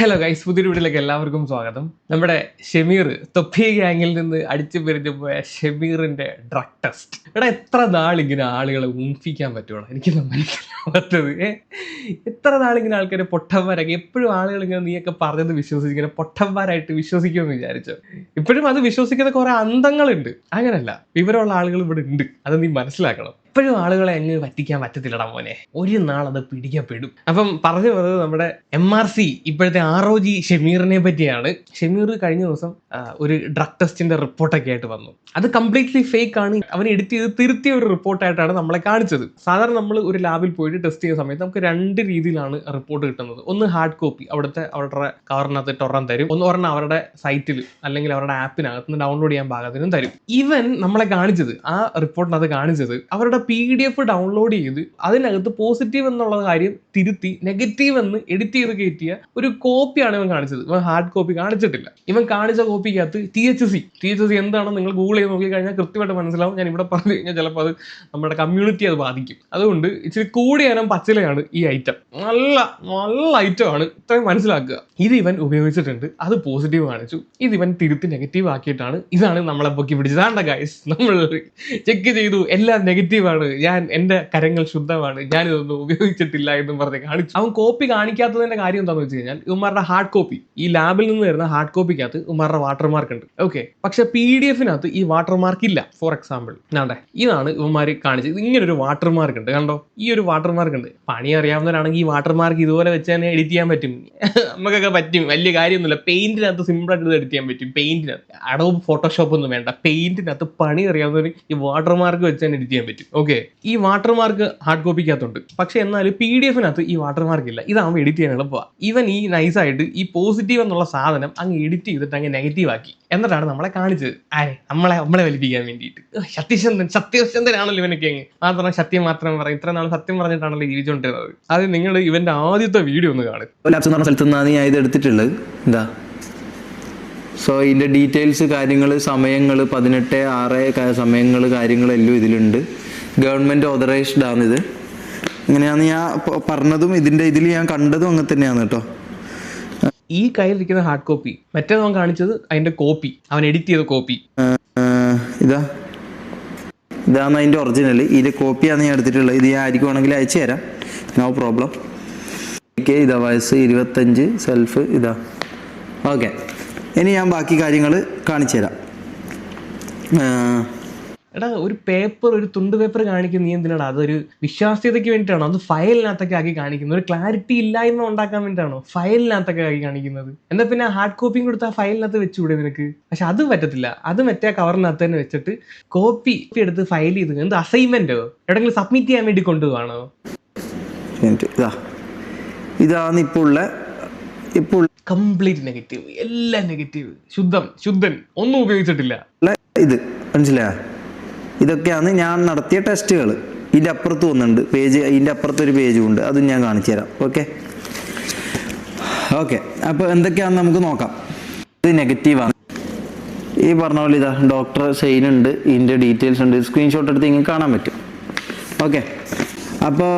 Hello guys, പുതിയൊരു വീട്ടിലേക്ക് എല്ലാവർക്കും സ്വാഗതം. നമ്മുടെ ഷമീർ തൊപ്പി ഗ്യാങ്ങിൽ നിന്ന് അടിച്ചു പിരിഞ്ഞു പോയ ഷമീറിന്റെ ഡ്രഗ് ടെസ്റ്റ്. എത്ര നാളിങ്ങനെ ആളുകളെ ഊമ്പിക്കാൻ പറ്റുമോ? എനിക്കൊന്നും മനസ്സിലാവാത്തത്. എത്ര നാളിങ്ങനെ ആൾക്കാരെ പൊട്ടന്മാരാക്കി എപ്പോഴും ആളുകൾ ഇങ്ങനെ നീയൊക്കെ പറഞ്ഞത് വിശ്വസിച്ചിങ്ങനെ പൊട്ടന്മാരായിട്ട് വിശ്വസിക്കുമെന്ന് വിചാരിച്ചോ? ഇപ്പോഴും അത് വിശ്വസിക്കുന്ന കുറെ അന്തങ്ങളുണ്ട്. അങ്ങനല്ല, വിവരമുള്ള ആളുകൾ ഇവിടെ ഉണ്ട്. അത് നീ മനസ്സിലാക്കണം. എപ്പോഴും ആളുകളെ അങ്ങ് പറ്റിക്കാൻ പറ്റത്തില്ലടാ മോനെ. ഒരു നാൾ അത് പിടിക്കപ്പെടും. അപ്പം പറഞ്ഞു വന്നത് നമ്മുടെ MRC ഇപ്പോഴത്തെ ROG ഷമീറിനെ പറ്റിയാണ്. ഷമീർ കഴിഞ്ഞ ദിവസം ഒരു ഡ്രഗ് ടെസ്റ്റിന്റെ റിപ്പോർട്ടൊക്കെ ആയിട്ട് വന്നു. അത് കംപ്ലീറ്റ്ലി ഫേക്ക് ആണ്. അവൻ എഡിറ്റ് ചെയ്ത് തിരുത്തിയ ഒരു റിപ്പോർട്ടായിട്ടാണ് നമ്മളെ കാണിച്ചത്. സാധാരണ നമ്മൾ ഒരു ലാബിൽ പോയിട്ട് ടെസ്റ്റ് ചെയ്യുന്ന സമയത്ത് നമുക്ക് രണ്ട് രീതിയിലാണ് റിപ്പോർട്ട് കിട്ടുന്നത്. ഒന്ന് ഹാർഡ് കോപ്പി, അവരുടെ കവറിനകത്ത് ഒരെണ്ണം തരും. ഒരെണ്ണം അവരുടെ സൈറ്റിൽ അല്ലെങ്കിൽ അവരുടെ ആപ്പിനകത്ത് നിന്ന് ഡൗൺലോഡ് ചെയ്യാൻ പാകത്തിനും തരും. ഇവൻ നമ്മളെ കാണിച്ചത്, ആ റിപ്പോർട്ടിനകത്ത് കാണിച്ചത്, അവരുടെ PDF ഡൗൺലോഡ് ചെയ്ത് അതിനകത്ത് പോസിറ്റീവ് എന്നുള്ള കാര്യം തിരുത്തി നെഗറ്റീവ് എന്ന് എഡിറ്റ് ചെയ്ത് കയറ്റിയ ഒരു കോപ്പിയാണ് ഇവൻ കാണിച്ചത്. ഇവൻ ഹാർഡ് കോപ്പി കാണിച്ചിട്ടില്ല. ഇവൻ കാണിച്ച കോപ്പിക്കകത്ത് THC എന്താണെന്ന് നിങ്ങൾ ഗൂഗിൾ ചെയ്ത് നോക്കി കഴിഞ്ഞാൽ കൃത്യമായിട്ട് മനസ്സിലാവും. ഞാൻ ഇവിടെ പറഞ്ഞു കഴിഞ്ഞാൽ ചിലപ്പോൾ അത് നമ്മുടെ കമ്മ്യൂണിറ്റി അത് ബാധിക്കും. അതുകൊണ്ട് ഇച്ചിരി കൂടിയ ഇനം പച്ചിലയാണ് ഈ ഐറ്റം. നല്ല ഐറ്റമാണ്, ഇത്രയും മനസ്സിലാക്കുക. ഇത് ഇവൻ ഉപയോഗിച്ചിട്ടുണ്ട്, അത് പോസിറ്റീവ് കാണിച്ചു. ഇത് ഇവൻ തിരുത്തി നെഗറ്റീവ് ആക്കിയിട്ടാണ്. ഇതാണ് നമ്മളെ പൊക്കി പിടിച്ചതാണ്ട ഗൈസ്. നമ്മൾ ചെക്ക് ചെയ്തു, എല്ലാം നെഗറ്റീവാണ്, എന്റെ കരങ്ങൾ ശുദ്ധമാണ്, ഞാനിതൊന്നും ഉപയോഗിച്ചിട്ടില്ല എന്നും പറഞ്ഞ് കാണിച്ചു. അവൻ കോപ്പി കാണിക്കാത്തതിന്റെ കാര്യം എന്താണെന്ന് വെച്ച് കഴിഞ്ഞാൽ, ഇവന്മാരുടെ ഹാർഡ് കോപ്പി, ഈ ലാബിൽ നിന്ന് വരുന്ന ഹാർഡ് കോപ്പിക്കകത്ത് ഇവന്മാരുടെ വാട്ടർമാർക്ക് ഉണ്ട്. ഓക്കെ, പക്ഷെ PDF-നകത്ത് ഈ വാട്ടർമാർക്ക് ഇല്ല. ഫോർ എക്സാമ്പിൾ ഇതാണ് ഇവന്മാർ കാണിച്ചത്. ഇങ്ങനൊരു വാട്ടർമാർക്ക് ഉണ്ട്, കണ്ടോ? ഈ ഒരു വാട്ടർമാർക്ക് ഉണ്ട്. പണി അറിയാവുന്നവരാണെങ്കിൽ ഈ വാട്ടർമാർക്ക് ഇതുപോലെ വെച്ച് തന്നെ എഡിറ്റ് ചെയ്യാൻ പറ്റും. നമുക്കൊക്കെ പറ്റും, വലിയ കാര്യമൊന്നുമില്ല. പെയിന്റിനകത്ത് സിമ്പിളായിട്ട് എഡിറ്റ് ചെയ്യാൻ പറ്റും. പെയിന്റിനകത്ത് അഡോബ് ഫോട്ടോഷോപ്പ് ഒന്നും വേണ്ട. പെയിന്റിനകത്ത് പണി അറിയാവുന്നവർ ഈ വാട്ടർമാർക്ക് വെച്ച് തന്നെ എഡിറ്റ് ചെയ്യാൻ പറ്റും. ഓക്കെ, ഈ വാട്ടർമാർക്ക് ഹാർഡ് കോപ്പിക്കകത്തുണ്ട്, പക്ഷെ എന്നാൽ PDF-നകത്ത് ഈ വാട്ടർമാർക്ക് ഇല്ല. ഇതാവുമ്പോൾ എഡിറ്റ് ചെയ്യാൻ എളുപ്പമാണ്. ഇവൻ ഈ നൈസായിട്ട് ഈ പോസിറ്റീവ് എന്നുള്ള സാധനം അങ്ങ് എഡിറ്റ് ചെയ്തിട്ട് അങ്ങ് നെഗറ്റീവ് ആക്കി. എന്നിട്ടാണ് നമ്മളെ കാണിച്ചത്. നമ്മളെ വലിപ്പിക്കാൻ വേണ്ടിയിട്ട്. സത്യസന്ധനാണല്ലോ ഇവനൊക്കെ. അങ്ങ് മാത്രം സത്യം മാത്രം പറയും. ഇത്ര നാൾ സത്യം പറഞ്ഞിട്ടാണല്ലോ ജീവിച്ചുകൊണ്ടിരുന്നത്. അത് നിങ്ങൾ ഇവന്റെ ആദ്യത്തെ വീഡിയോ ഒന്ന് കാണും. സ്ഥലത്ത് നിന്നാണ് ഞാൻ ഇത് എടുത്തിട്ടുള്ളത്. എന്താ സോ ഇതിൻ്റെ ഡീറ്റെയിൽസ്, കാര്യങ്ങൾ, സമയങ്ങൾ, 18/6 സമയങ്ങൾ, കാര്യങ്ങളെല്ലാം ഇതിലുണ്ട്. ഗവൺമെൻറ് ഓതറൈസ്ഡ് ആണിത്. ഇങ്ങനെയാണ് ഞാൻ പറഞ്ഞതും ഇതിൽ ഞാൻ കണ്ടതും അങ്ങനെ തന്നെയാണ് കേട്ടോ. ഈ കയ്യിലിരിക്കുന്ന ഹാർഡ് കോപ്പി, മറ്റേ അവൻ കാണിച്ചത് അതിന്റെ കോപ്പി, അവൻ എഡിറ്റ് ചെയ്ത കോപ്പി. ഇതാണ് അതിൻ്റെ ഒറിജിനൽ. ഇതിൻ്റെ കോപ്പിയാണ് ഞാൻ എടുത്തിട്ടുള്ളത്. ഇത് ഞാൻ ആയിരിക്കും വേണമെങ്കിൽ അയച്ചു തരാം, നോ പ്രോബ്ലം. ഇതാ വയസ്സ് 25, സെൽഫ് ഇതാ. ഓക്കെ, ഇനി ഞാൻ ബാക്കി കാര്യങ്ങൾ കാണിച്ചു തരാം. എടാ, ഒരു പേപ്പർ, ഒരു തുണ്ട് പേപ്പർ കാണിക്കുന്ന നീ എന്തിനാണ്? അതൊരു വിശ്വാസ്യതയ്ക്ക് വേണ്ടിയിട്ടാണോ? അത് ഫയലിനകത്തൊക്കെ ആക്കി കാണിക്കുന്നത്? ഒരു ക്ലാരിറ്റി ഇല്ലായ്മ ഉണ്ടാക്കാൻ വേണ്ടിയിട്ടാണോ ഫയലിനകത്തൊക്കെ ആക്കി കാണിക്കുന്നത്? എന്നാൽ പിന്നെ ഹാർഡ് കോപ്പിയും കൊടുത്താൽ ഫയലിനകത്ത് വെച്ചുകൂടെ നിനക്ക്? പക്ഷെ അത് പറ്റത്തില്ല. അത് മറ്റേ കവറിനകത്ത് തന്നെ വെച്ചിട്ട് കോപ്പി എടുത്ത് ഫയൽ ചെയ്ത് എന്ത് അസൈൻമെന്റോ എവിടെയെങ്കിലും സബ്മിറ്റ് ചെയ്യാൻ വേണ്ടി കൊണ്ടുപോവാണോ? ഇതാണ് ഇപ്പോൾ കംപ്ലീറ്റ് നെഗറ്റീവ്, എല്ലാം നെഗറ്റീവ്, ശുദ്ധൻ, ഒന്നും ഉപയോഗിച്ചിട്ടില്ല. ഇത് മനസ്സിലായ? ഇതൊക്കെയാണ് ഞാൻ നടത്തിയ ടെസ്റ്റുകൾ. ഇതിൻ്റെ അപ്പുറത്ത് ഒന്നുണ്ട് പേജ്, ഇതിൻ്റെ അപ്പുറത്തൊരു പേജും ഉണ്ട്, അതും ഞാൻ കാണിച്ചു തരാം. ഓക്കെ, അപ്പോൾ എന്തൊക്കെയാണെന്ന് നമുക്ക് നോക്കാം. ഇത് നെഗറ്റീവാണ്. ഈ പറഞ്ഞ പോലെ ഇതാ ഡോക്ടർ സൈൻ ഉണ്ട്, ഇതിൻ്റെ ഡീറ്റെയിൽസ് ഉണ്ട്. സ്ക്രീൻഷോട്ട് എടുത്ത് ഇങ്ങനെ കാണാൻ പറ്റും. ഓക്കെ, അപ്പോൾ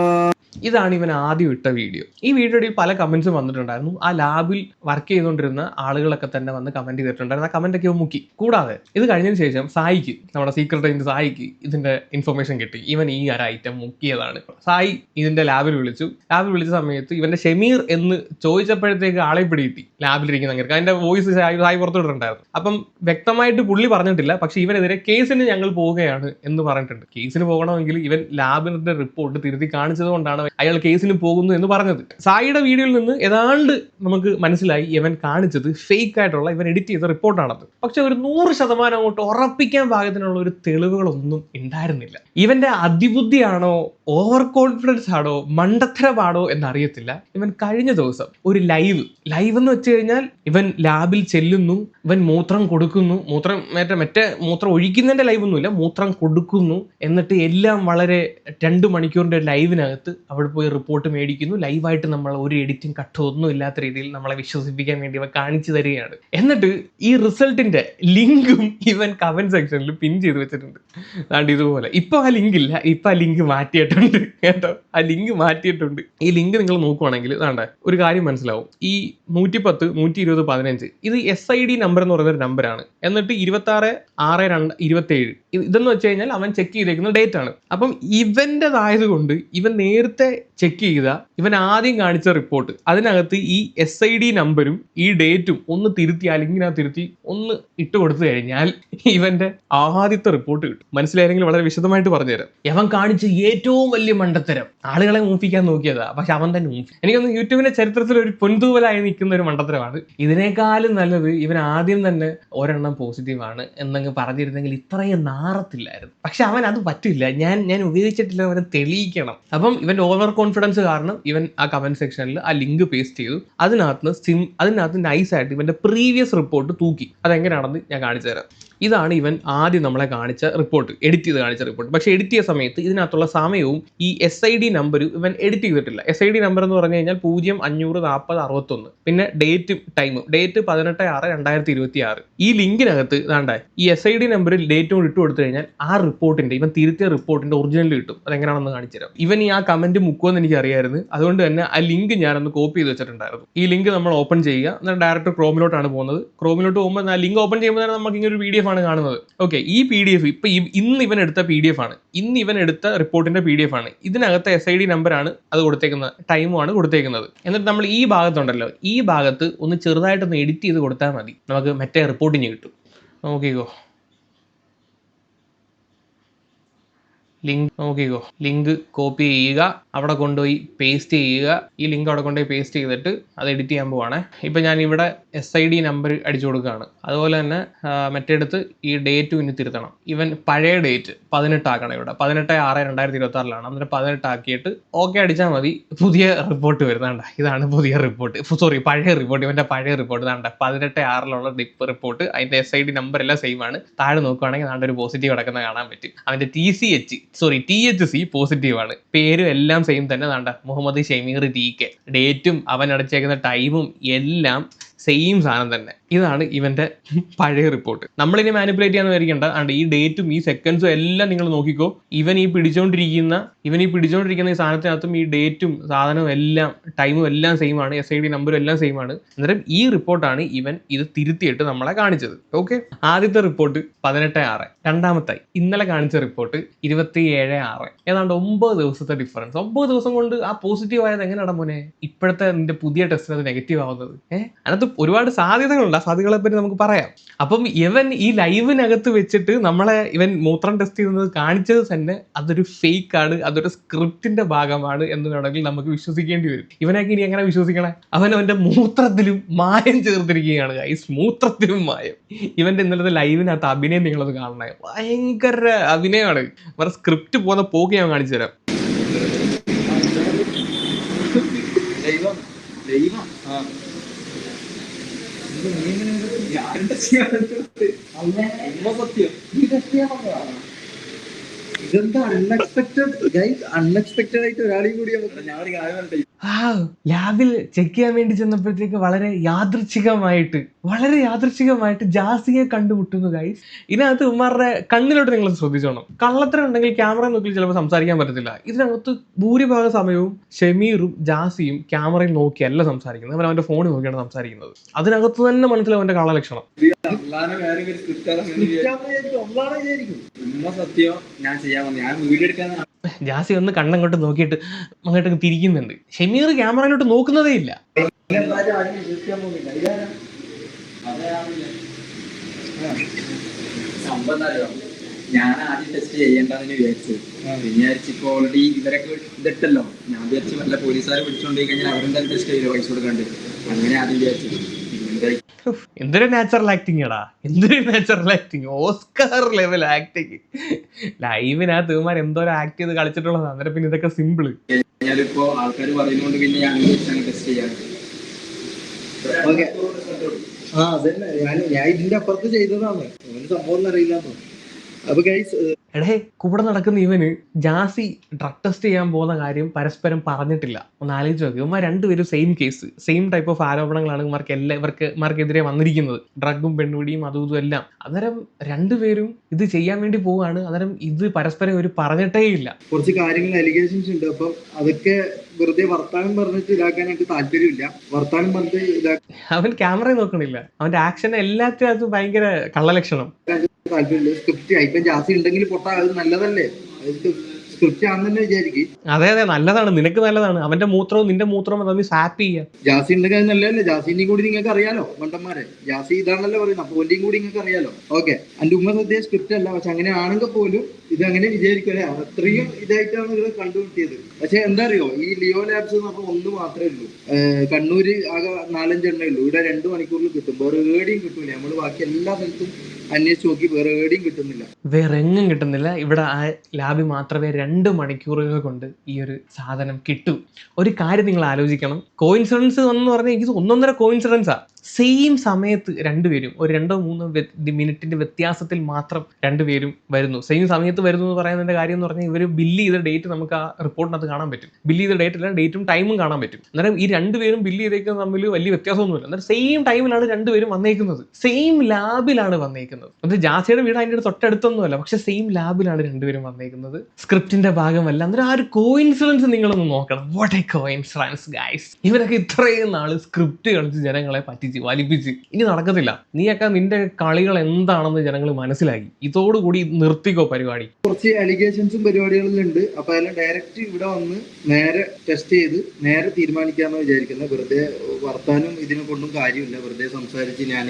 ഇതാണ് ഇവൻ ആദ്യം ഇട്ട വീഡിയോ. ഈ വീഡിയോയിൽ പല കമന്റ്സും വന്നിട്ടുണ്ടായിരുന്നു. ആ ലാബിൽ വർക്ക് ചെയ്തുകൊണ്ടിരുന്ന ആളുകളൊക്കെ തന്നെ വന്ന് കമന്റ് ചെയ്തിട്ടുണ്ടായിരുന്നു. ആ കമന്റ് ഒക്കെ മുക്കി. കൂടാതെ ഇത് കഴിഞ്ഞതിന് ശേഷം സായിക്ക്, നമ്മുടെ സീക്രട്ട് ഏജന്റ് സായിക്ക് ഇതിന്റെ ഇൻഫർമേഷൻ കിട്ടി. ഇവൻ ഈ ഒരു ഐറ്റം മുക്കിയതാണ്. സായി ഇതിന്റെ ലാബിൽ വിളിച്ച സമയത്ത് ഇവന്റെ ഷമീർ എന്ന് ചോദിച്ചപ്പോഴത്തേക്ക് ആളെ പിടികിട്ടി. ലാബിലിരിക്കുന്ന അങ്ങനെ അതിന്റെ വോയിസ് സായി പുറത്തുവിട്ടിട്ടുണ്ടായിരുന്നു. അപ്പം വ്യക്തമായിട്ട് പുള്ളി പറഞ്ഞിട്ടില്ല, പക്ഷെ ഇവനെതിരെ കേസിന് ഞങ്ങൾ പോവുകയാണ് എന്ന് പറഞ്ഞിട്ടുണ്ട്. കേസിന് പോകണമെങ്കിൽ ഇവൻ ലാബിന്റെ റിപ്പോർട്ട് തിരുത്തി കാണിച്ചത് കൊണ്ടാണ് അയാൾ കേസിന് പോകുന്നു എന്ന് പറഞ്ഞത്. സായിയുടെ വീഡിയോയിൽ നിന്ന് ഏതാണ്ട് നമുക്ക് മനസ്സിലായി ഇവൻ കാണിച്ചത് ഫേക്ക് ആയിട്ടുള്ള, ഇവൻ എഡിറ്റ് ചെയ്ത റിപ്പോർട്ടാണത്. പക്ഷെ ഒരു 100% അങ്ങോട്ട് ഉറപ്പിക്കാൻ പാകത്തിനുള്ള ഒരു തെളിവുകളൊന്നും ഉണ്ടായിരുന്നില്ല. ഇവന്റെ അതിബുദ്ധിയാണോ, ഓവർ കോൺഫിഡൻസ് ആണോ, മണ്ടത്തരമാണോ എന്നറിയത്തില്ല. ഇവൻ കഴിഞ്ഞ ദിവസം ഒരു ലൈവ് എന്ന് വെച്ച് കഴിഞ്ഞാൽ ഇവൻ ലാബിൽ ചെല്ലുന്നു, ഇവൻ മൂത്രം കൊടുക്കുന്നു, മറ്റേ മൂത്രം ഒഴിക്കുന്നതിന്റെ ലൈവൊന്നുമില്ല, മൂത്രം കൊടുക്കുന്നു. എന്നിട്ട് എല്ലാം വളരെ 2 മണിക്കൂറിന്റെ ലൈവിനകത്ത് അവിടെ പോയി റിപ്പോർട്ട് മേടിക്കുന്നു. ലൈവായിട്ട് നമ്മൾ ഒരു എഡിറ്റിംഗ് കട്ടോ ഒന്നും ഇല്ലാത്ത രീതിയിൽ നമ്മളെ വിശ്വസിപ്പിക്കാൻ വേണ്ടി ഇവ കാണിച്ചു തരികയാണ്. എന്നിട്ട് ഈ റിസൾട്ടിന്റെ ലിങ്കും ഇവൻ കമന്റ് സെക്ഷനിൽ പിൻ ചെയ്ത് വെച്ചിട്ടുണ്ട്. അതുകൊണ്ട് ഇതുപോലെ ഇപ്പൊ ആ ലിങ്ക് ഇല്ല, ഇപ്പൊ ആ ലിങ്ക് മാറ്റിയിട്ട് മാറ്റിയിട്ടുണ്ട് കേട്ടോ, ആ ലിങ്ക് മാറ്റിയിട്ടുണ്ട്. ഈ ലിങ്ക് നിങ്ങൾ നോക്കുവാണെങ്കിൽ വേണ്ട ഒരു കാര്യം മനസ്സിലാവും. ഈ 110, 120, 15 ഇത് SID നമ്പർ എന്ന് പറയുന്ന ഒരു നമ്പറാണ്. എന്നിട്ട് 26/6/27 ഇതെന്ന് വെച്ച് കഴിഞ്ഞാൽ അവൻ ചെക്ക് ചെയ്തേക്കുന്ന ഡേറ്റ് ആണ്. അപ്പം ഇവൻ്റെതായതുകൊണ്ട് ഇവൻ നേരത്തെ ചെക്ക് ചെയ്ത ഇവൻ ആദ്യം കാണിച്ച റിപ്പോർട്ട് അതിനകത്ത് ഈ SID നമ്പരും ഈ ഡേറ്റും ഒന്ന് തിരുത്തി ആ ലിങ്കിനകത്ത് തിരുത്തി ഒന്ന് ഇട്ട് കൊടുത്തു കഴിഞ്ഞാൽ ഇവന്റെ ആദ്യത്തെ റിപ്പോർട്ട് കിട്ടും. മനസ്സിലായെങ്കിൽ വളരെ വിശദമായിട്ട് പറഞ്ഞുതരാം. അവൻ കാണിച്ച ഏറ്റവും വലിയ മണ്ടത്തരം ആളുകളെ മൂപ്പിക്കാൻ നോക്കിയതാ, പക്ഷെ അവൻ തന്നെ മൂപ്പി. എനിക്കൊന്ന് യൂട്യൂബിന്റെ ചരിത്രത്തിൽ ഒരു പൊൻതൂവലായി നിൽക്കുന്ന ഒരു മണ്ടത്തരമാണ്. ഇതിനേക്കാളും നല്ലത് ഇവൻ ആദ്യം തന്നെ ഒരെണ്ണം പോസിറ്റീവാണ് എന്നങ്ങ് പറഞ്ഞിരുന്നെങ്കിൽ ഇത്രയും നാറത്തില്ലായിരുന്നു. പക്ഷെ അവൻ അത് പറ്റില്ല. ഞാൻ ഉപയോഗിച്ചിട്ടില്ല, അവനെ തെളിയിക്കണം. അപ്പം ഇവന്റെ ഓവർ കോൺഫിഡൻസ് കാരണം ഇവൻ ആ കമന്റ് സെക്ഷനിൽ ആ ലിങ്ക് പേസ്റ്റ് ചെയ്തു. അതിനകത്ത് നൈസായിട്ട് ഇവന്റെ പ്രീവിയസ് റിപ്പോർട്ട് തൂക്കി. അതെങ്ങനെയാണെന്ന് ഞാൻ കാണിച്ചു തരാം. ഇതാണ് ഇവൻ ആദ്യം നമ്മളെ കാണിച്ച റിപ്പോർട്ട്, എഡിറ്റ് ചെയ്ത് കാണിച്ച റിപ്പോർട്ട്. പക്ഷേ എഡിറ്റ് ചെയ്ത സമയത്ത് ഇതിനകത്തുള്ള സമയവും ഈ SID നമ്പരും ഇവൻ എഡിറ്റ് ചെയ്തിട്ടില്ല. SID നമ്പർ എന്ന് പറഞ്ഞു കഴിഞ്ഞാൽ 05404061, പിന്നെ ഡേറ്റും ടൈമും, ഡേറ്റ് 18/6/2026. ഈ ലിങ്കിനകത്ത് വേണ്ട ഈ SID നമ്പറിൽ ഡേറ്റും കൂടി ഇട്ട് കൊടുത്തു കഴിഞ്ഞാൽ ആ റിപ്പോർട്ടിന്റെ ഇവൻ തിരുത്തിയ റിപ്പോർട്ടിന്റെ ഒറിജിനൽ കിട്ടും. അതെങ്ങനെയാണെന്ന് കാണിച്ചു തരാം. ഇവൻ ഈ ആ കമന്റ് മുക്കുമെന്ന് എനിക്ക് അറിയായിരുന്നു. അതുകൊണ്ട് തന്നെ ആ ലിങ്ക് ഞാനൊന്ന് കോപ്പി ചെയ്ത് വെച്ചിട്ടുണ്ടായിരുന്നു. ഈ ലിങ്ക് നമ്മൾ ഓപ്പൺ ചെയ്യുക, എന്നാൽ ഡയറക്റ്റ് ക്രോമിലോട്ടാണ് പോകുന്നത്. ക്രോമിലോട്ട് പോകുമ്പോൾ ആ ലിങ്ക് ഓപ്പൺ ചെയ്യുമ്പോൾ തന്നെ നമുക്ക് ഇങ്ങനെ ഒരു PDF ആണ് കാണുന്നത്. ഓക്കെ, ഈ PDF ഇപ്പൊ ഇന്ന് ഇവൻ എടുത്ത PDF ആണ്. ഇന്ന് ഇവൻ എടുത്ത റിപ്പോർട്ടിന്റെ PDF ആണ്. ഇതിനകത്ത് SID നമ്പറാണ് അത് കൊടുത്തേക്കുന്നത്, ടൈമുമാണ് കൊടുത്തേക്കുന്നത്. എന്നിട്ട് നമ്മൾ ഈ ഭാഗത്തുണ്ടല്ലോ, ഈ ഭാഗത്ത് ഒന്ന് ചെറുതായിട്ടൊന്ന് എഡിറ്റ് ചെയ്ത് കൊടുത്താൽ മതി, നമുക്ക് മറ്റേ റിപ്പോർട്ടിന് കിട്ടും. നോക്കിക്കോ, ലിങ്ക് കോപ്പി ചെയ്യുക, അവിടെ കൊണ്ടുപോയി പേസ്റ്റ് ചെയ്യുക. ഈ ലിങ്ക് അവിടെ കൊണ്ടുപോയി പേസ്റ്റ് ചെയ്തിട്ട് അത് എഡിറ്റ് ചെയ്യാൻ പോവാണ്. ഇപ്പം ഞാൻ ഇവിടെ SID നമ്പർ അടിച്ചു കൊടുക്കുകയാണ്. അതുപോലെ തന്നെ മറ്റേടത്ത് ഈ ഡേറ്റും ഇനി തിരുത്തണം. ഇവൻ പഴയ ഡേറ്റ് 18 ആക്കണം. ഇവിടെ 18/6/2026 അന്നേരം 18 ആക്കിയിട്ട് ഓക്കെ അടിച്ചാൽ മതി. പുതിയ റിപ്പോർട്ട് വരുന്നുണ്ട്. ഇതാണ് പുതിയ റിപ്പോർട്ട്, പഴയ റിപ്പോർട്ട്. ഇവൻ്റെ പഴയ റിപ്പോർട്ട് ഇതാണ്ട് 18/6 റിപ്പോർട്ട്. അതിൻ്റെ SID നമ്പർ എല്ലാം സെയിം ആണ്. താഴെ നോക്കുകയാണെങ്കിൽ നാണ്ട് ഒരു പോസിറ്റീവ് കിടക്കുന്ന കാണാൻ പറ്റും. അവൻ്റെ THC പോസിറ്റീവ് ആണ്. പേരും എല്ലാം സെയിം തന്നെ. നാണ്ട മുഹമ്മദ് ഷമീർ TK, ഡേറ്റും അവൻ അടച്ചേക്കുന്ന ടൈമും എല്ലാം സെയിം സാധനം തന്നെ. ഇതാണ് ഇവന്റെ പഴയ റിപ്പോർട്ട്. നമ്മളിനി മാനിപ്പുലേറ്റ് ചെയ്യാന്ന് വിചാരിക്കേണ്ട. ആണ്ട് ഈ ഡേറ്റും ഈ സെക്കൻഡ്സും എല്ലാം നിങ്ങൾ നോക്കിക്കോ. ഇവൻ ഈ പിടിച്ചോണ്ടിരിക്കുന്ന ഈ സാധനത്തിനകത്തും ഈ ഡേറ്റും സാധനവും എല്ലാം ടൈമും എല്ലാം സെയിം ആണ്. SID നമ്പറും എല്ലാം സെയിം ആണ്. അന്നേരം ഈ റിപ്പോർട്ടാണ് ഇവൻ ഇത് തിരുത്തിയിട്ട് നമ്മളെ കാണിച്ചത്. ഓക്കെ, ആദ്യത്തെ റിപ്പോർട്ട് 18/6, രണ്ടാമത്തായി ഇന്നലെ കാണിച്ച റിപ്പോർട്ട് 27/6. ഏതാണ്ട് 9 ദിവസത്തെ ഡിഫറൻസ്. 9 ദിവസം കൊണ്ട് ആ പോസിറ്റീവ് ആയത് എങ്ങനെയാണ് മോനെ ഇപ്പോഴത്തെ നിന്റെ പുതിയ ടെസ്റ്റിന് അത് നെഗറ്റീവ് ആവുന്നത്? അതിനകത്ത് ഒരുപാട് സാധ്യതകളുണ്ട്. ആ സാധ്യതകളെ പറ്റി നമുക്ക് പറയാം. അപ്പം ഇവൻ ഈ ലൈവിനകത്ത് വെച്ചിട്ട് ഇവൻ മൂത്രം ടെസ്റ്റ് ചെയ്യുന്നത് കാണിച്ചത് തന്നെ അതൊരു ഫേക്ക് ആണ്, അതൊരു സ്ക്രിപ്റ്റിന്റെ ഭാഗമാണ് എന്ന് വേണമെങ്കിൽ നമുക്ക് വിശ്വസിക്കേണ്ടി വരും. ഇവനൊക്കെ ഇനി എങ്ങനെ വിശ്വസിക്കണേ? അവന്റെ മൂത്രത്തിലും മായം ചേർത്തിരിക്കുകയാണ് ഗൈസ്, മൂത്രത്തിലും മായം. ഇവന്റെ ഇന്നലത്തെ ലൈവിനകത്ത് അഭിനയം നിങ്ങളത് കാണണേ, ഭയങ്കര അഭിനയമാണ്. വേറെ സ്ക്രിപ്റ്റ് പോകുന്ന പോക്ക് ഞാൻ കാണിച്ചു തരാം. ഇതെന്താ അൺഎക്സ്പെക്ടഡ് ആയിട്ട് ഒരാളെയും കൂടി ലാബിൽ ചെക്ക് ചെയ്യാൻ വേണ്ടി ചെന്നപ്പോഴത്തേക്ക് വളരെ യാദൃച്ഛികമായിട്ട് ജാസിയെ കണ്ടുമുട്ടുന്നു ഗൈസ്. ഇതിനകത്ത് ഉമ്മാരുടെ കണ്ണിലോട്ട് നിങ്ങൾ ശ്രദ്ധിച്ചോണം. കള്ളത്തരം ഉണ്ടെങ്കിൽ ക്യാമറ നോക്കി ചിലപ്പോൾ സംസാരിക്കാൻ പറ്റത്തില്ല. ഇതിനകത്ത് ഭൂരിഭാഗം സമയവും ഷമീറും ജാസിയും ക്യാമറയിൽ നോക്കിയല്ല സംസാരിക്കുന്നത്, അവന്റെ ഫോണിൽ നോക്കിയാണ് സംസാരിക്കുന്നത്. അതിനകത്ത് തന്നെ മനസ്സിലാവും അവന്റെ കള്ളലക്ഷണം. ജാസി ഒന്ന് കണ്ണങ്ങോട്ട് നോക്കിയിട്ട് അങ്ങോട്ട് തിരിക്കുന്നുണ്ട്. ഷമീർ ക്യാമറയിലോട്ട് നോക്കുന്നതേ ഇല്ല. ഞാൻ ആദ്യം ടെസ്റ്റ് ചെയ്യേണ്ടെന്ന് വിചാരിച്ചു. വിചാരിച്ചിപ്പോ ഓൾറെഡി ഇവരൊക്കെ ഇതിട്ടല്ലോ, ഞാൻ വിചാരിച്ചു വല്ല പോലീസുകാരെ പിടിച്ചോണ്ട് കഴിഞ്ഞാൽ അവരെന്തായാലും ടെസ്റ്റ് ചെയ്തോ, പൈസ കൊടുക്കാണ്ട്. അങ്ങനെ ആദ്യം വിചാരിച്ചു. എന്തൊരു നാച്ചുറൽ ആക്ടിങ് എടാ, ഓസ്കാർ ലെവൽ ആക്ടിങ്. ലൈവിനകത്ത് ഇവന്മാർ എന്തോരം ആക്ട് ചെയ്ത് കളിച്ചിട്ടുള്ളതാണ്. അന്നേരം പിന്നെ ഇതൊക്കെ സിമ്പിള്. ഞാനിപ്പോ ആൾക്കാർ പറയുന്നോണ്ട് പിന്നെ ഞാൻ ടെസ്റ്റ് ചെയ്യാം. അതന്നെ ഞാൻ ഇതിന്റെ അപ്പുറത്ത് ചെയ്തതാണ്, സംഭവം അറിയില്ല. അപ്പൊ ഗൈസ് എടേ കൂടെ നടക്കുന്ന ഇവന് ജാസി ഡ്രഗ് ടെസ്റ്റ് ചെയ്യാൻ പോകുന്ന കാര്യം പരസ്പരം പറഞ്ഞിട്ടില്ല. ഒന്ന് ആലോചിച്ച് നോക്കുക. ഇവന്മാർ രണ്ടുപേരും same case, same type of ആരോപണങ്ങളാണ് ഇവർക്കെതിരെ വന്നിരിക്കുന്നത്. ഡ്രഗും പെൺപിടിയും അതും ഇതും എല്ലാം. അന്നേരം രണ്ടുപേരും ഇത് ചെയ്യാൻ വേണ്ടി പോവാണ്. അന്നേരം ഇത് പരസ്പരം ഒരു പറഞ്ഞിട്ടേ ഇല്ല. കുറച്ച് കാര്യങ്ങൾ അലിഗേഷൻസ് ഉണ്ട്. അപ്പം അതൊക്കെ വെറുതെ വർത്താനം പറഞ്ഞിട്ട് ഇതാക്കാനായിട്ട് താല്പര്യമില്ല. വർത്താനം പറഞ്ഞിട്ട് അവൻ ക്യാമറ നോക്കണില്ല, അവന്റെ ആക്ഷൻ എല്ലാത്തിനകത്തും ഭയങ്കര കള്ളലക്ഷണം. താല്പര്യമില്ല. സ്ക്രിപ്റ്റ് ഇപ്പം ജാസി ഉണ്ടെങ്കിൽ പൊട്ടാ അത് നല്ലതല്ലേ, സ്ക്രിപ്റ്റ് ആണെന്ന് തന്നെ വിചാരിക്കും. അതെ നല്ലതാണ്, നിനക്ക് നല്ലതാണ്. അവന്റെ മൂത്രവും നിന്റെ മൂത്രവും തമ്മിൽ സാപ്പ് ചെയ്യാം. ജാസി ഉണ്ടെങ്കിൽ അത് നല്ലതല്ലേ. ജാസിന്റെയും കൂടി നിങ്ങൾക്ക് അറിയാലോ മണ്ടന്മാരെ. ജാസി ഇതാണല്ലോ പറയുന്നത്, അപ്പൊ ഓന്റെയും കൂടി നിങ്ങൾക്ക് അറിയാലോ. ഓക്കെ, എന്റെ ഉമ്മ സദ്യ സ്ക്രിപ്റ്റ് അല്ല, പക്ഷെ അങ്ങനെ ആണെങ്കിൽ പോലും ഇത് അങ്ങനെ വിചാരിക്കല്ലേ, അത്രയും ഇതായിട്ടാണ് ഇവിടെ കണ്ടുപിട്ടിയത്. പക്ഷെ എന്താ അറിയോ, ഈ ലിയോ ലാബ്സ് എന്ന് പറഞ്ഞാൽ ഒന്ന് മാത്രമേ ഉള്ളൂ. കണ്ണൂര് ആകെ 4-5 എണ്ണേ ഉള്ളൂ. ഇവിടെ 2 മണിക്കൂറിൽ കിട്ടും. വേറെ ഏടിയും കിട്ടൂല. നമ്മള് ബാക്കി എല്ലാ സ്ഥലത്തും അന്വേഷിച്ച് നോക്കി, വേറെ ഏടിയും കിട്ടുന്നില്ല, വേറെ എങ്ങും കിട്ടുന്നില്ല. ഇവിടെ ആ ലാബിൽ മാത്രമേ 2 മണിക്കൂറുകൾ കൊണ്ട് ഈ ഒരു സാധനം കിട്ടൂ. ഒരു കാര്യം നിങ്ങൾ ആലോചിക്കണം, കോയിൻസിഡൻസ് എന്ന് പറഞ്ഞാൽ എനിക്ക് 1.5 കോയിൻസിഡൻസാ. സെയിം സമയത്ത് രണ്ടുപേരും ഒരു 2-3 മിനിറ്റിന്റെ വ്യത്യാസത്തിൽ മാത്രം രണ്ടുപേരും വരുന്നു. സെയിം സമയത്ത് വരുന്നു എന്ന് പറയുന്നതിന്റെ കാര്യം എന്ന് പറഞ്ഞാൽ ഇവർ ബില്ല് ചെയ്ത ഡേറ്റ് നമുക്ക് ആ റിപ്പോർട്ടിനകത്ത് കാണാൻ പറ്റും. ബില്ല് ചെയ്ത ഡേറ്റ് അല്ല, ഡേറ്റും ടൈമും കാണാൻ പറ്റും. അന്നേരം ഈ രണ്ടുപേരും ബില്ല് ചെയ്തേക്കുന്നത് തമ്മിൽ വലിയ വ്യത്യാസമൊന്നുമില്ല. അന്നേരം സെയിം ടൈമിലാണ് രണ്ടുപേരും വന്നേക്കുന്നത്, സെയിം ലാബിലാണ് വന്നേക്കുന്നത്. അത് ജാസിയുടെ വീട് അതിൻ്റെ തൊട്ടടുത്തൊന്നുമല്ല, പക്ഷെ സെയിം ലാബിലാണ് രണ്ടുപേരും വന്നേക്കുന്നത്. സ്ക്രിപ്റ്റിന്റെ ഭാഗമല്ല. അന്നേരം ആ ഒരു കോയിൻസിഡൻസ് നിങ്ങളൊന്ന് നോക്കണം. What A coincidence guys. ഇവരൊക്കെ ഇത്രയും നാള് സ്ക്രിപ്റ്റ് കളിച്ച് ജനങ്ങളെ പറ്റിച്ച് വലിപ്പിച്ച് ഇനി നടക്കത്തില്ല. നീയൊക്കെ നിന്റെ കളികൾ എന്താണെന്ന് ജനങ്ങൾ മനസ്സിലാക്കി. ഇതോടുകൂടി നിർത്തിക്കോ പരിപാടി. കുറച്ച് അലിഗേഷൻസും പരിപാടികളിലും ഉണ്ട്. അപ്പൊ അതെല്ലാം ഡയറക്റ്റ് ഇവിടെ വന്ന് നേരെ ടെസ്റ്റ് ചെയ്ത് നേരെ തീരുമാനിക്കാന്ന് വിചാരിക്കുന്നത്. വെറുതെ വർത്താനും ഇതിനെ കൊണ്ടും കാര്യമില്ല. വെറുതെ സംസാരിച്ച് ഞാൻ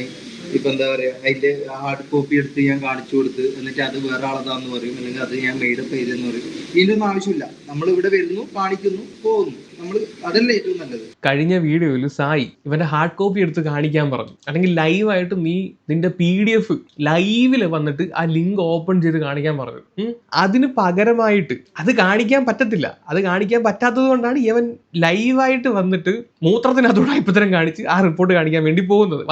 ഇപ്പൊ എന്താ പറയാ, അതിന്റെ ഹാർഡ് കോപ്പി എടുത്ത് ഞാൻ കാണിച്ചു കൊടുത്ത് എന്നിട്ട് അത് വേറെ ആളതാന്ന് പറയും, അല്ലെങ്കിൽ അത് ഞാൻ മെയ്ഡപ്പ് ചെയ്തെന്ന് പറയും. ഇതിന്റെ ഒന്നും ആവശ്യമില്ല. നമ്മൾ ഇവിടെ വരുന്നു, കാണിക്കുന്നു, പോകുന്നു. നമ്മൾ അതല്ലേ ഏറ്റവും നല്ലത്. കഴിഞ്ഞ വീഡിയോയിൽ സായി ഇവന്റെ ഹാർഡ് കോപ്പി എടുത്ത് കാണിക്കാൻ പറഞ്ഞു, അല്ലെങ്കിൽ ലൈവായിട്ട് നീ നിന്റെ PDF ലൈവില് വന്നിട്ട് ആ ലിങ്ക് ഓപ്പൺ ചെയ്ത് കാണിക്കാൻ പറഞ്ഞു. അതിന് പകരമായിട്ട് അത് കാണിക്കാൻ പറ്റത്തില്ല. അത് കാണിക്കാൻ പറ്റാത്തത് കൊണ്ടാണ് ഇവൻ ലൈവായിട്ട് വന്നിട്ട് മൂത്രത്തിനകത്തോടെ ഇപ്പത്തരം കാണിച്ച് ആ റിപ്പോർട്ട് കാണിക്കാൻ വേണ്ടി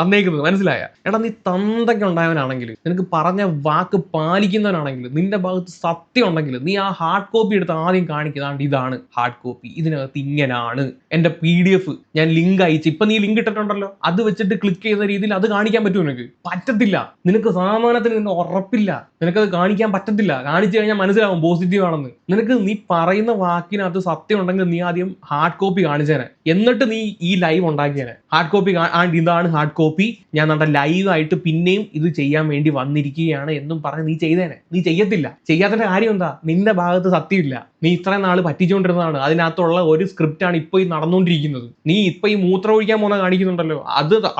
വന്നേക്കുന്നത്. മനസ്സിലായ? എടാ, നീ തന്തൊക്കെ ഉണ്ടായവനാണെങ്കിൽ, നിനക്ക് പറഞ്ഞ വാക്ക് പാലിക്കുന്നവനാണെങ്കിൽ, നിന്റെ ഭാഗത്ത് സത്യം ഉണ്ടെങ്കിൽ നീ ആ ഹാർഡ് കോപ്പി എടുത്ത് ആദ്യം കാണിക്കുന്നതാണ്ട് ഇതാണ് ഹാർഡ് കോപ്പി, ഇതിനകത്ത് ഇങ്ങനാണ് എന്റെ PDF ഞാൻ ലിങ്ക് അയച്ചു. ഇപ്പൊ നീ ലിങ്ക് ഇട്ടിട്ടുണ്ടല്ലോ, അത് വെച്ചിട്ട് ക്ലിക്ക് ചെയ്യുന്ന രീതിയിൽ അത് കാണിക്കാൻ പറ്റുമോ? നിനക്ക് പറ്റത്തില്ല. നിനക്ക് സാമാനത്തിന് നിന്നെ ഉറപ്പില്ല, നിനക്കത് കാണിക്കാൻ പറ്റത്തില്ല. കാണിച്ചു കഴിഞ്ഞാൽ മനസ്സിലാവും പോസിറ്റീവ് ആണെന്ന്. നിനക്ക് നീ പറയുന്ന വാക്കിനകത്ത് സത്യം ഉണ്ടെങ്കിൽ നീ ആദ്യം ഹാർഡ് കോപ്പി കാണിച്ചേനെ, എന്നിട്ട് നീ ഈ ലൈവ് ഉണ്ടാക്കിയേനെ. ഹാർഡ് കോപ്പി ഇതാണ് ഹാർഡ് കോപ്പി, ഞാൻ നമ്മുടെ ലൈവ് ആയിട്ട് പിന്നെയും ഇത് ചെയ്യാൻ വേണ്ടി വന്നിരിക്കുകയാണ് എന്നും പറഞ്ഞ് നീ ചെയ്തേനെ. നീ ചെയ്യത്തില്ല. ചെയ്യാത്തതിന്റെ കാര്യം എന്താ? നിന്റെ ഭാഗത്ത് സത്യമില്ല. നീ ഇത്രയും നാള് പറ്റിച്ചുകൊണ്ടിരുന്നതാണ്. അതിനകത്തുള്ള ഒരു സ്ക്രിപ്റ്റാണ് ഇപ്പൊ ഈ നടന്നുകൊണ്ടിരിക്കുന്നത്. നീ ഇപ്പൊ ഈ മൂത്രം ഒഴിക്കാൻ പോന്ന കാണിക്കുന്നുണ്ടല്ലോ,